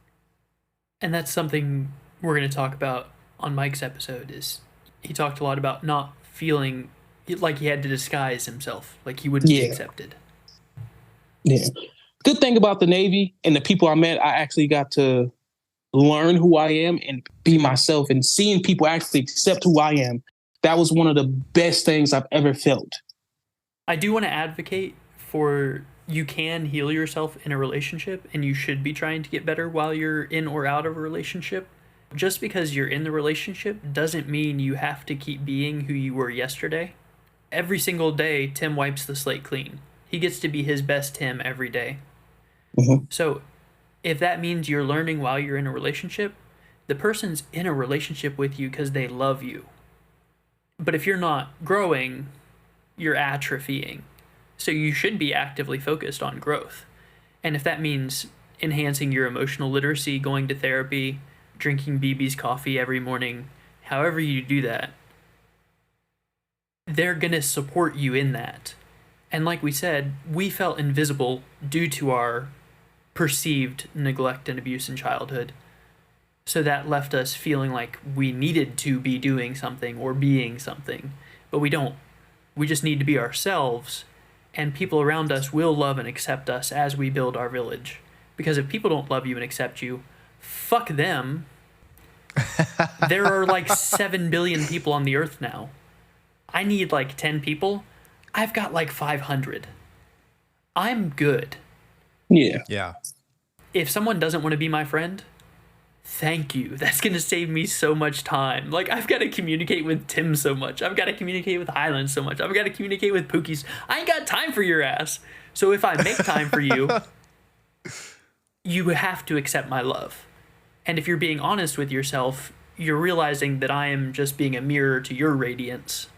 And that's something we're going to talk about on Mike's episode. Is he talked a lot about not feeling like he had to disguise himself, like he wouldn't be accepted. Yeah. Good thing about the Navy and the people I met, I actually got to learn who I am and be myself, and seeing people actually accept who I am. That was one of the best things I've ever felt. I do want to advocate for, you can heal yourself in a relationship, and you should be trying to get better while you're in or out of a relationship. Just because you're in the relationship doesn't mean you have to keep being who you were yesterday. Every single day, Tim wipes the slate clean. He gets to be his best Tim every day. Mm-hmm. So if that means you're learning while you're in a relationship, the person's in a relationship with you because they love you. But if you're not growing, you're atrophying. So you should be actively focused on growth. And if that means enhancing your emotional literacy, going to therapy, drinking BB's coffee every morning, however you do that, they're going to support you in that. And like we said, we felt invisible due to our perceived neglect and abuse in childhood. So that left us feeling like we needed to be doing something or being something. But we don't. We just need to be ourselves, and people around us will love and accept us as we build our village. Because if people don't love you and accept you, fuck them. There are like 7 billion people on the earth now. I need like 10 people. I've got like 500. I'm good. Yeah. Yeah. If someone doesn't want to be my friend, thank you. That's going to save me so much time. Like, I've got to communicate with Tim so much. I've got to communicate with Hyland so much. I've got to communicate with Pookie's. I ain't got time for your ass. So if I make time for you, you have to accept my love. And if you're being honest with yourself, you're realizing that I am just being a mirror to your radiance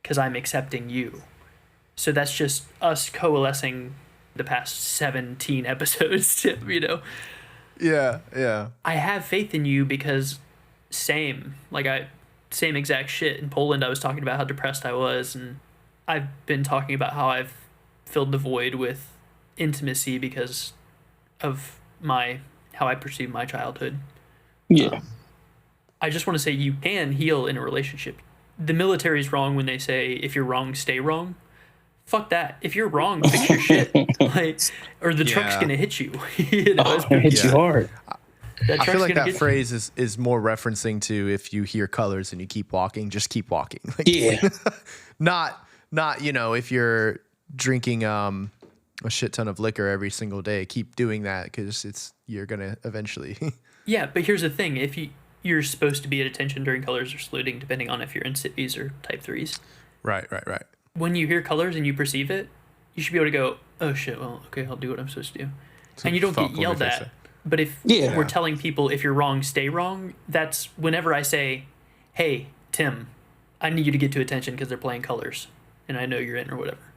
because I'm accepting you. So that's just us coalescing the past 17 episodes, you know? Yeah, yeah. I have faith in you because same exact shit. In Poland, I was talking about how depressed I was, and I've been talking about how I've filled the void with intimacy because of how I perceive my childhood. Yeah. I just want to say you can heal in a relationship. The military's wrong when they say if you're wrong, stay wrong. Fuck that. If you're wrong, fix your shit. Like, or the truck's gonna hit you. You know, It's gonna hit you hard. that I feel truck's like gonna that get phrase is more referencing to if you hear colors and you keep walking, just keep walking. Like, Yeah. not if you're drinking a shit ton of liquor every single day, keep doing that because you're gonna eventually. Yeah, but here's the thing: if you're supposed to be at attention during colors or saluting, depending on if you're in cities or type threes. Right. When you hear colors and you perceive it, you should be able to go, "Oh shit! Well, okay, I'll do what I'm supposed to do," and you don't get yelled at. But if we're telling people if you're wrong, stay wrong, that's whenever I say, "Hey, Tim, I need you to get to attention because they're playing colors, and I know you're in or whatever."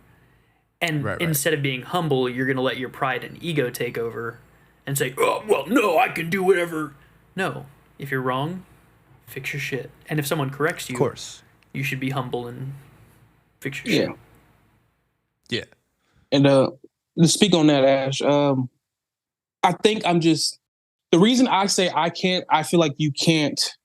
And instead of being humble, you're gonna let your pride and ego take over and say, "Oh, well, no, I can do whatever." No, if you're wrong, fix your shit. And if someone corrects you, Of course. you should be humble and fix your shit. Yeah. And to speak on that, Ash, I think the reason I say I feel like you can't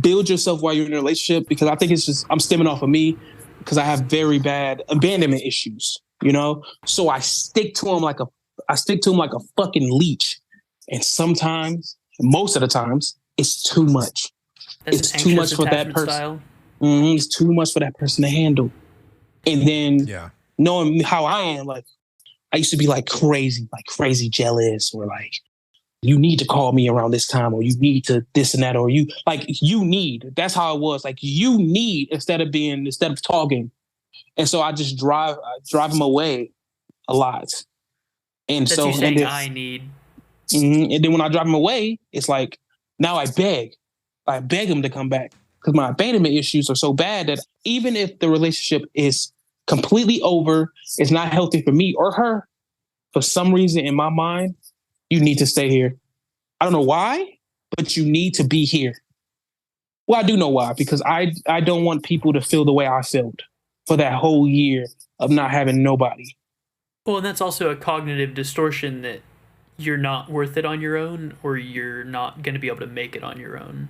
build yourself while you're in a relationship, because I think I'm stemming off of me because I have very bad abandonment issues, you know? So I stick to him like a fucking leech. And sometimes, most of the times, it's too much. It's too much for that person. It's too much for that person to handle. And then knowing how I am, like, I used to be like crazy jealous, or like, you need to call me around this time, or you need to this and that, or you need. That's how it was. Like, you need instead of talking. And so I just drive him away a lot. And that's so you saying I need. And then when I drive him away, it's like, now I beg him to come back, because my abandonment issues are so bad that even if the relationship is completely over, it's not healthy for me or her, for some reason in my mind, you need to stay here. I don't know why, but you need to be here. Well, I do know why, because I don't want people to feel the way I felt for that whole year of not having nobody. Well, and that's also a cognitive distortion that you're not worth it on your own, or you're not going to be able to make it on your own.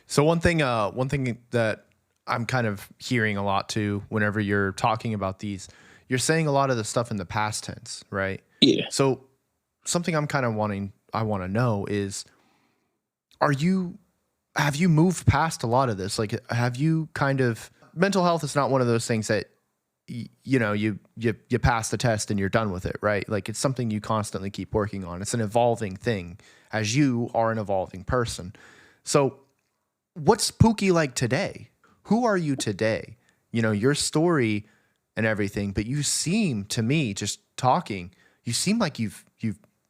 So one thing that I'm kind of hearing a lot too, whenever you're talking about these, you're saying a lot of the stuff in the past tense, right? Yeah. So something I want to know is, have you moved past a lot of this? Like, have you mental health is not one of those things that, you pass the test and you're done with it, right? Like, it's something you constantly keep working on. It's an evolving thing, as you are an evolving person. So what's Pookie like today? Who are you today? Your story and everything, but you seem to me, just talking, you seem like you've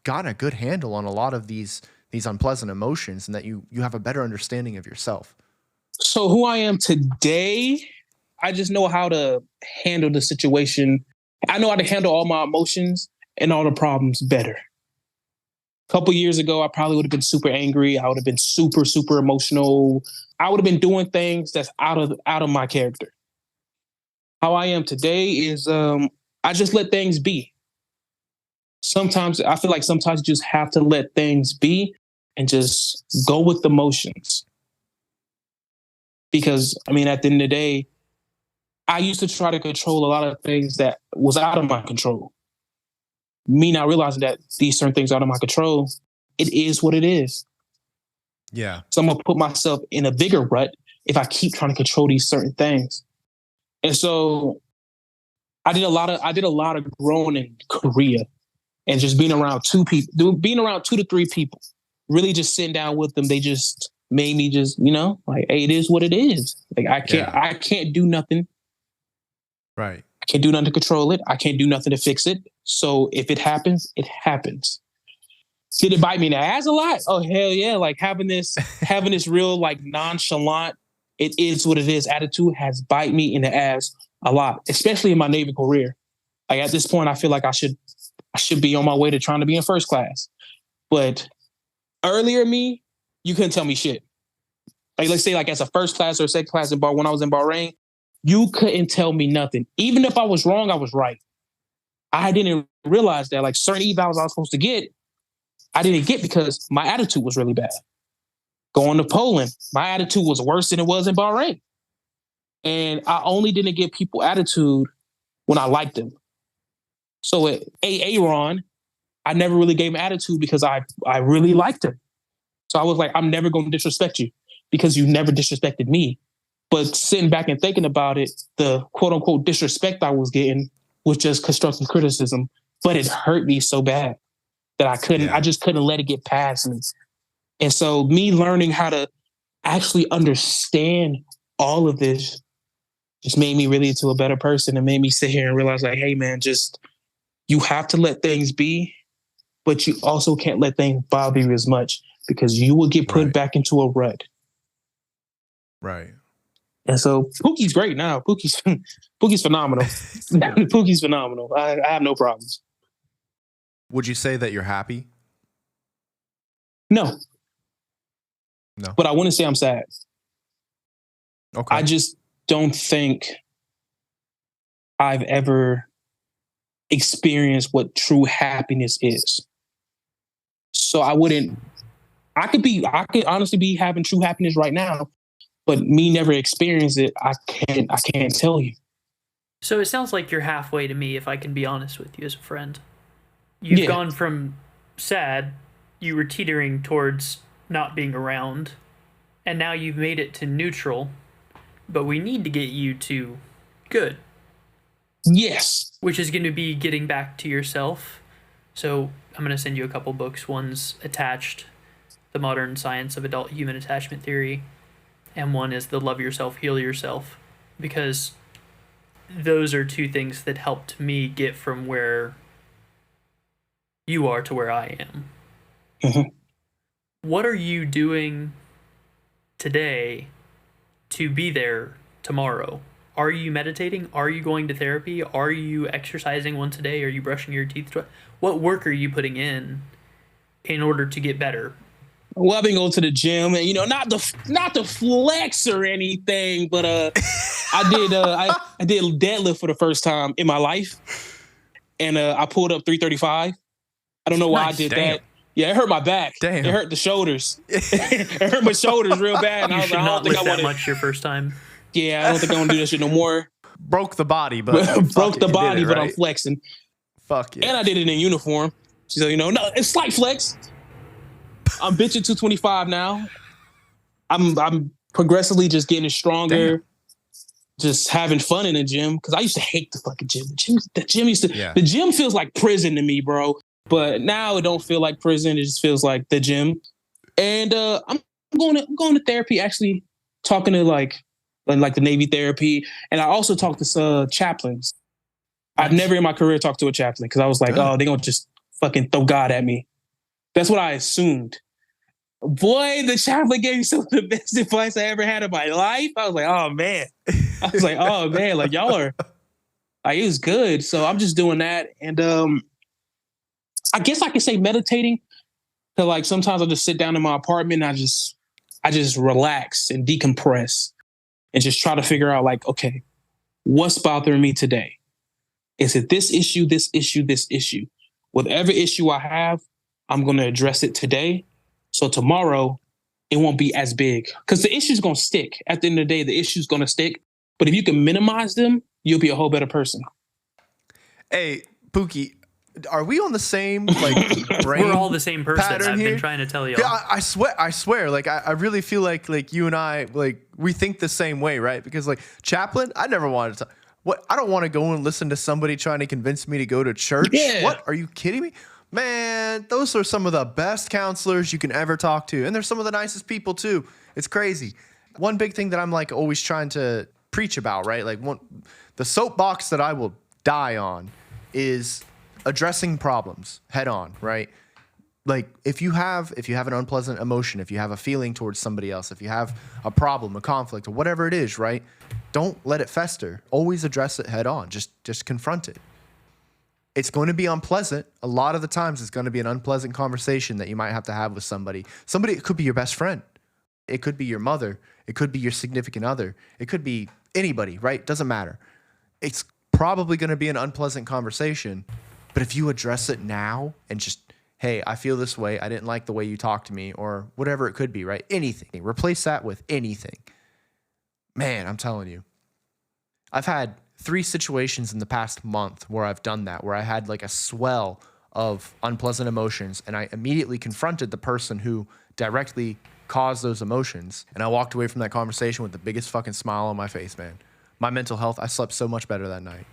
got a good handle on a lot of these unpleasant emotions, and that you have a better understanding of yourself. So who I am today, I just know how to handle the situation. I know how to handle all my emotions and all the problems better. A couple years ago, I probably would have been super angry. I would have been super, super emotional. I would have been doing things that's out of my character. How I am today is I just let things be. Sometimes I feel like you just have to let things be and just go with the motions. Because, at the end of the day, I used to try to control a lot of things that was out of my control. Me not realizing that these certain things are out of my control, it is what it is. Yeah. So I'm going to put myself in a bigger rut if I keep trying to control these certain things. And so I did a lot of growing in Korea, and just being around 2 to 3 people, really just sitting down with them. They just made me just, like, hey, it is what it is. Like, I can't do nothing. Right. I can't do nothing to control it. I can't do nothing to fix it. So if it happens, it happens. Did it bite me in the ass a lot? Oh, hell yeah. Like, having this real, like, nonchalant, it is what it is attitude has bite me in the ass a lot, especially in my Navy career. Like, at this point, I feel like I should be on my way to trying to be in first class. But earlier me, you couldn't tell me shit. Like, let's say, like, as a first class or second class when I was in Bahrain, you couldn't tell me nothing. Even if I was wrong, I was right. I didn't realize that like certain evals I was supposed to get, I didn't get because my attitude was really bad. Going to Poland, my attitude was worse than it was in Bahrain. And I only didn't get people attitude when I liked them. So at Aaron, I never really gave him attitude because I really liked him. So I was like, I'm never going to disrespect you because you never disrespected me. But sitting back and thinking about it, the quote unquote disrespect I was getting was just constructive criticism, but it hurt me so bad that I just couldn't let it get past me. And so me learning how to actually understand all of this just made me really into a better person and made me sit here and realize like, hey man, just, you have to let things be, but you also can't let things bother you as much because you will get put back into a rut. Right. And so Pookie's great now. Pookie's phenomenal. Pookie's phenomenal. I have no problems. Would you say that you're happy? No. No. But I wouldn't say I'm sad. Okay. I just don't think I've ever experienced what true happiness is. So I could honestly be having true happiness right now, but me never experience it. I can't tell you. So it sounds like you're halfway to me, if I can be honest with you as a friend. You've gone from sad, you were teetering towards not being around, and now you've made it to neutral, but we need to get you to good. Yes. Which is going to be getting back to yourself. So I'm going to send you a couple books. One's Attached, The Modern Science of Adult Human Attachment Theory, and one is The Love Yourself, Heal Yourself, because those are two things that helped me get from where you are to where I am. Mm-hmm. What are you doing today to be there tomorrow? Are you meditating? Are you going to therapy? Are you exercising once a day? Are you brushing your teeth? What work are you putting in order to get better? Well, I've been going to the gym, and not to flex or anything, but I did deadlift for the first time in my life, and I pulled up 335. I don't know why I did that. Yeah, it hurt my back. Damn. It hurt the shoulders. It hurt my shoulders real bad. And You I was should like, I not don't think lift I want that to. much your first time. Yeah, I don't think I want to do that shit no more. Broke the body, but Broke the body, but right? I'm flexing. Fuck yeah. And I did it in uniform. So, no, it's slight flex. I'm benching 225 now. I'm progressively just getting stronger. Damn. Just having fun in the gym. Because I used to hate the fucking gym. The gym feels like prison to me, bro. But now it don't feel like prison. It just feels like the gym. And I'm going to therapy, actually talking to like the Navy therapy. And I also talked to chaplains. Nice. I've never in my career talked to a chaplain because I was like, oh, they're going to just fucking throw God at me. That's what I assumed. Boy, the chaplain gave me some of the best advice I ever had in my life. I was like, oh, man. Like, y'all are, like, it was good. So I'm just doing that. And I guess I could say meditating. Cause like sometimes I'll just sit down in my apartment and I just relax and decompress and just try to figure out like, okay, what's bothering me today? Is it this issue, this issue, this issue? Whatever issue I have, I'm going to address it today. So tomorrow it won't be as big because the issue's going to stick. At the end of the day, the issue's going to stick. But if you can minimize them, you'll be a whole better person. Hey, Pookie. Are we on the same like brain? We're all the same person. I've here? Been trying to tell you. Yeah, I swear. Like I really feel like you and I we think the same way, right? Because like chaplain, I never wanted to. What I don't want to go and listen to somebody trying to convince me to go to church. Yeah. What? Are you kidding me? Man, those are some of the best counselors you can ever talk to, and they're some of the nicest people too. It's crazy. One big thing that I'm like always trying to preach about, right? Like the soapbox that I will die on is addressing problems head on, right? Like if you have an unpleasant emotion, if you have a feeling towards somebody else, if you have a problem, a conflict, or whatever it is, right? Don't let it fester. Always address it head on. Just confront it. It's going to be unpleasant. A lot of the times it's going to be an unpleasant conversation that you might have to have with somebody. It could be your best friend. It could be your mother. It could be your significant other. It could be anybody, right? Doesn't matter. It's probably going to be an unpleasant conversation, But if you address it now and just, hey, I feel this way. I didn't like the way you talked to me, or whatever it could be, right? Anything. Replace that with anything. Man, I'm telling you. I've had 3 situations in the past month where I've done that, where I had like a swell of unpleasant emotions, and I immediately confronted the person who directly caused those emotions, and I walked away from that conversation with the biggest fucking smile on my face, man. My mental health, I slept so much better that night.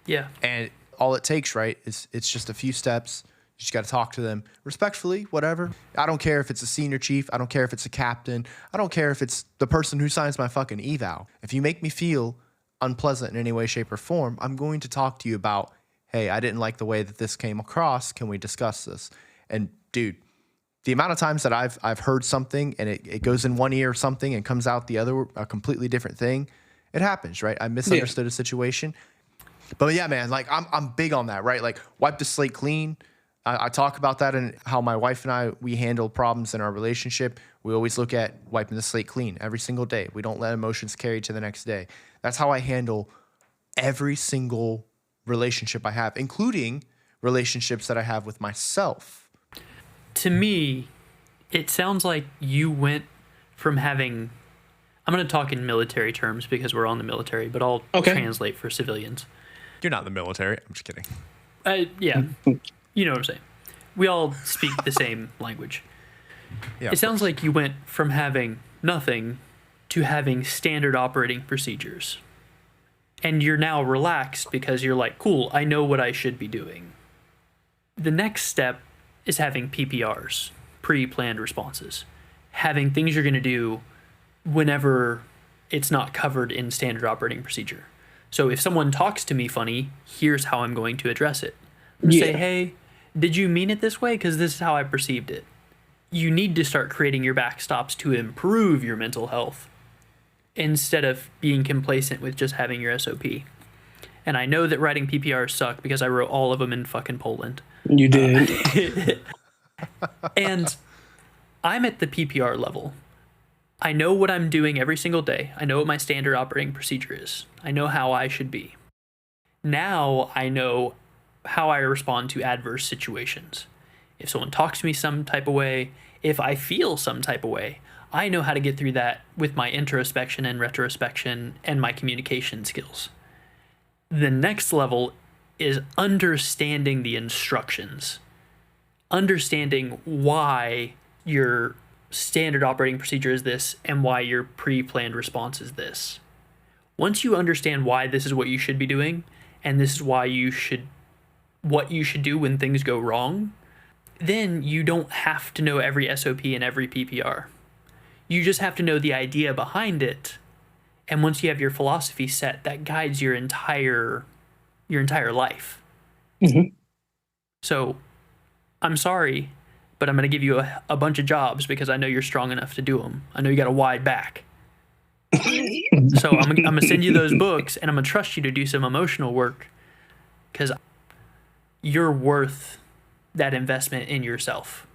Yeah. And all it takes, right, is it's just a few steps. You just got to talk to them respectfully, whatever. I don't care if it's a senior chief. I don't care if it's a captain. I don't care if it's the person who signs my fucking eval. If you make me feel unpleasant in any way, shape, or form, I'm going to talk to you about, hey, I didn't like the way that this came across. Can we discuss this? And dude, the amount of times that I've heard something and it goes in one ear or something and comes out the other, a completely different thing, it happens, right? I misunderstood a situation. But yeah, man, like I'm big on that, right? Like wipe the slate clean. I talk about that and how my wife and I, we handle problems in our relationship. We always look at wiping the slate clean every single day. We don't let emotions carry to the next day. That's how I handle every single relationship I have, including relationships that I have with myself. To me, it sounds like you went from having, I'm going to talk in military terms because we're on the military, but I'll translate for civilians. You're not in the military. I'm just kidding. Yeah, you know what I'm saying. We all speak the same language. Yeah, it sounds like you went from having nothing to having standard operating procedures. And you're now relaxed because you're like, cool, I know what I should be doing. The next step is having PPRs, pre-planned responses. Having things you're going to do whenever it's not covered in standard operating procedure. So if someone talks to me funny, here's how I'm going to address it. Say, hey, did you mean it this way? Because this is how I perceived it. You need to start creating your backstops to improve your mental health instead of being complacent with just having your SOP. And I know that writing PPRs suck because I wrote all of them in fucking Poland. You did. And I'm at the PPR level. I know what I'm doing every single day. I know what my standard operating procedure is. I know how I should be. Now I know how I respond to adverse situations. If someone talks to me some type of way, if I feel some type of way, I know how to get through that with my introspection and retrospection and my communication skills. The next level is understanding the instructions. Understanding why your standard operating procedure is this and why your pre-planned response is this. Once you understand why this is what you should be doing and this is why what you should do when things go wrong, then you don't have to know every SOP and every PPR. You just have to know the idea behind it. And once you have your philosophy set, that guides your entire life. Mm-hmm. So I'm sorry, but I'm going to give you a bunch of jobs because I know you're strong enough to do them. I know you got a wide back. So I'm going to send you those books and I'm going to trust you to do some emotional work because you're worth that investment in yourself.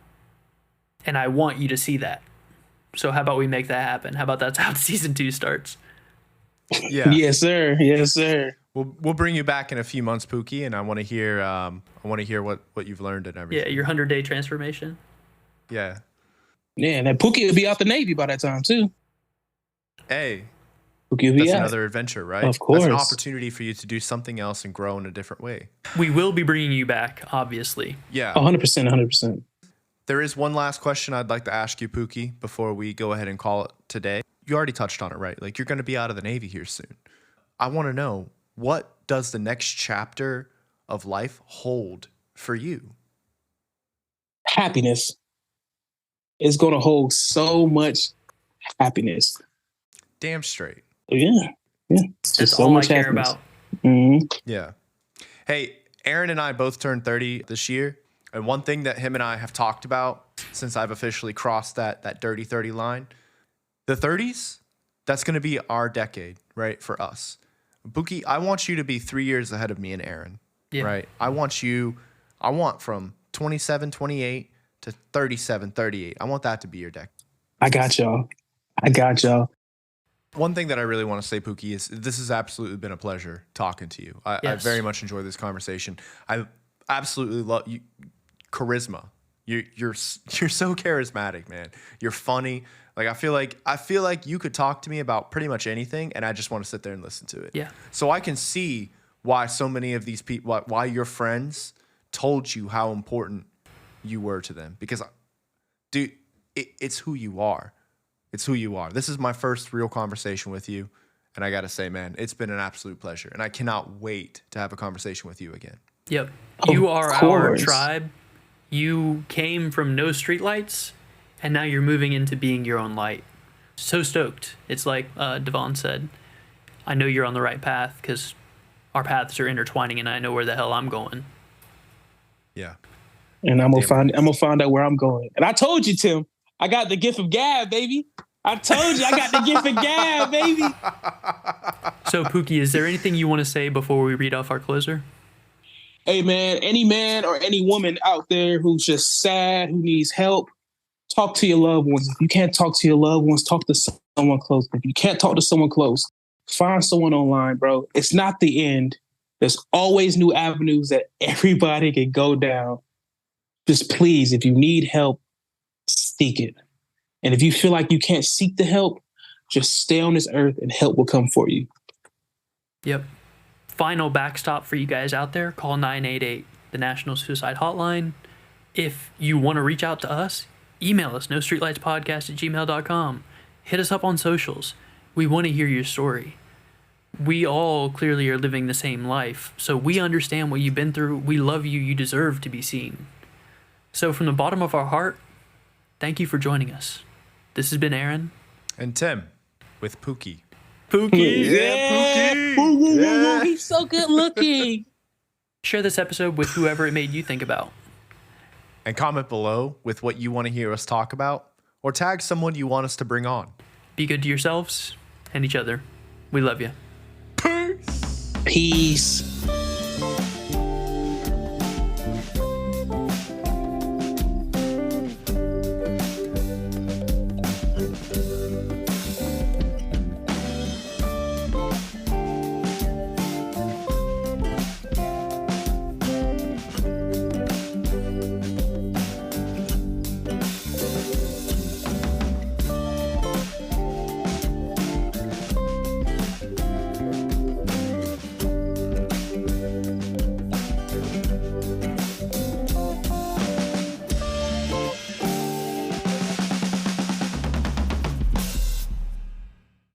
And I want you to see that. So how about we make that happen? How about that's how season 2 starts? Yeah. Yes, sir. Yes, sir. We'll bring you back in a few months, Pookie, and I want to hear what you've learned and everything. Yeah, your 100-day transformation. Yeah. Yeah, and that Pookie will be out the Navy by that time too. Hey, Pookie will be that's out. another adventure, right? Of course. That's an opportunity for you to do something else and grow in a different way. We will be bringing you back, obviously. Yeah. 100%, 100%. There is one last question I'd like to ask you, Pookie, before we go ahead and call it today. You already touched on it, right? Like, you're going to be out of the Navy here soon. I want to know, what does the next chapter of life hold for you? Happiness is going to hold so much happiness. Damn straight. Yeah. That's all I care about. Mm-hmm. Yeah. Hey, Aaron and I both turned 30 this year. And one thing that him and I have talked about since I've officially crossed that dirty 30 line, the 30s, that's going to be our decade, right, for us. Pookie, I want you to be 3 years ahead of me and Aaron, right? I want from 27, 28 to 37, 38. I want that to be your decade. I got y'all. One thing that I really want to say, Pookie, is this has absolutely been a pleasure talking to you. I very much enjoyed this conversation. I absolutely love you. Charisma. You're so charismatic, man. You're funny. Like I feel like you could talk to me about pretty much anything, and I just want to sit there and listen to it. Yeah. So I can see why so many of these people, why your friends told you how important you were to them. Because, dude, it's who you are. It's who you are. This is my first real conversation with you, and I gotta say, man, it's been an absolute pleasure, and I cannot wait to have a conversation with you again. Yep. You Of are our course. tribe. You came from no streetlights, and now you're moving into being your own light. So stoked. It's like Devon said, I know you're on the right path because our paths are intertwining, and I know where the hell I'm going. Yeah. And I'm gonna find out where I'm going. And I told you, Tim, I got the gift of gab, baby. I told you I got the gift of gab, baby. So, Pookie, is there anything you want to say before we read off our closer? Hey, man, any man or any woman out there who's just sad, who needs help, talk to your loved ones. If you can't talk to your loved ones, talk to someone close. If you can't talk to someone close, find someone online, bro. It's not the end. There's always new avenues that everybody can go down. Just please, if you need help, seek it. And if you feel like you can't seek the help, just stay on this earth and help will come for you. Yep. Final backstop for you guys out there, call 988, the National Suicide Hotline. If you want to reach out to us, email us, nostreetlightspodcast@gmail.com. Hit us up on socials. We want to hear your story. We all clearly are living the same life, so we understand what you've been through. We love you. You deserve to be seen. So from the bottom of our heart, thank you for joining us. This has been Aaron. And Tim with Pookie. Pookie! Yeah, Pookie! Woo, woo, woo, Yeah. woo. He's so good looking. Share this episode with whoever it made you think about. And comment below with what you want to hear us talk about, or tag someone you want us to bring on. Be good to yourselves and each other. We love you. Peace! Peace.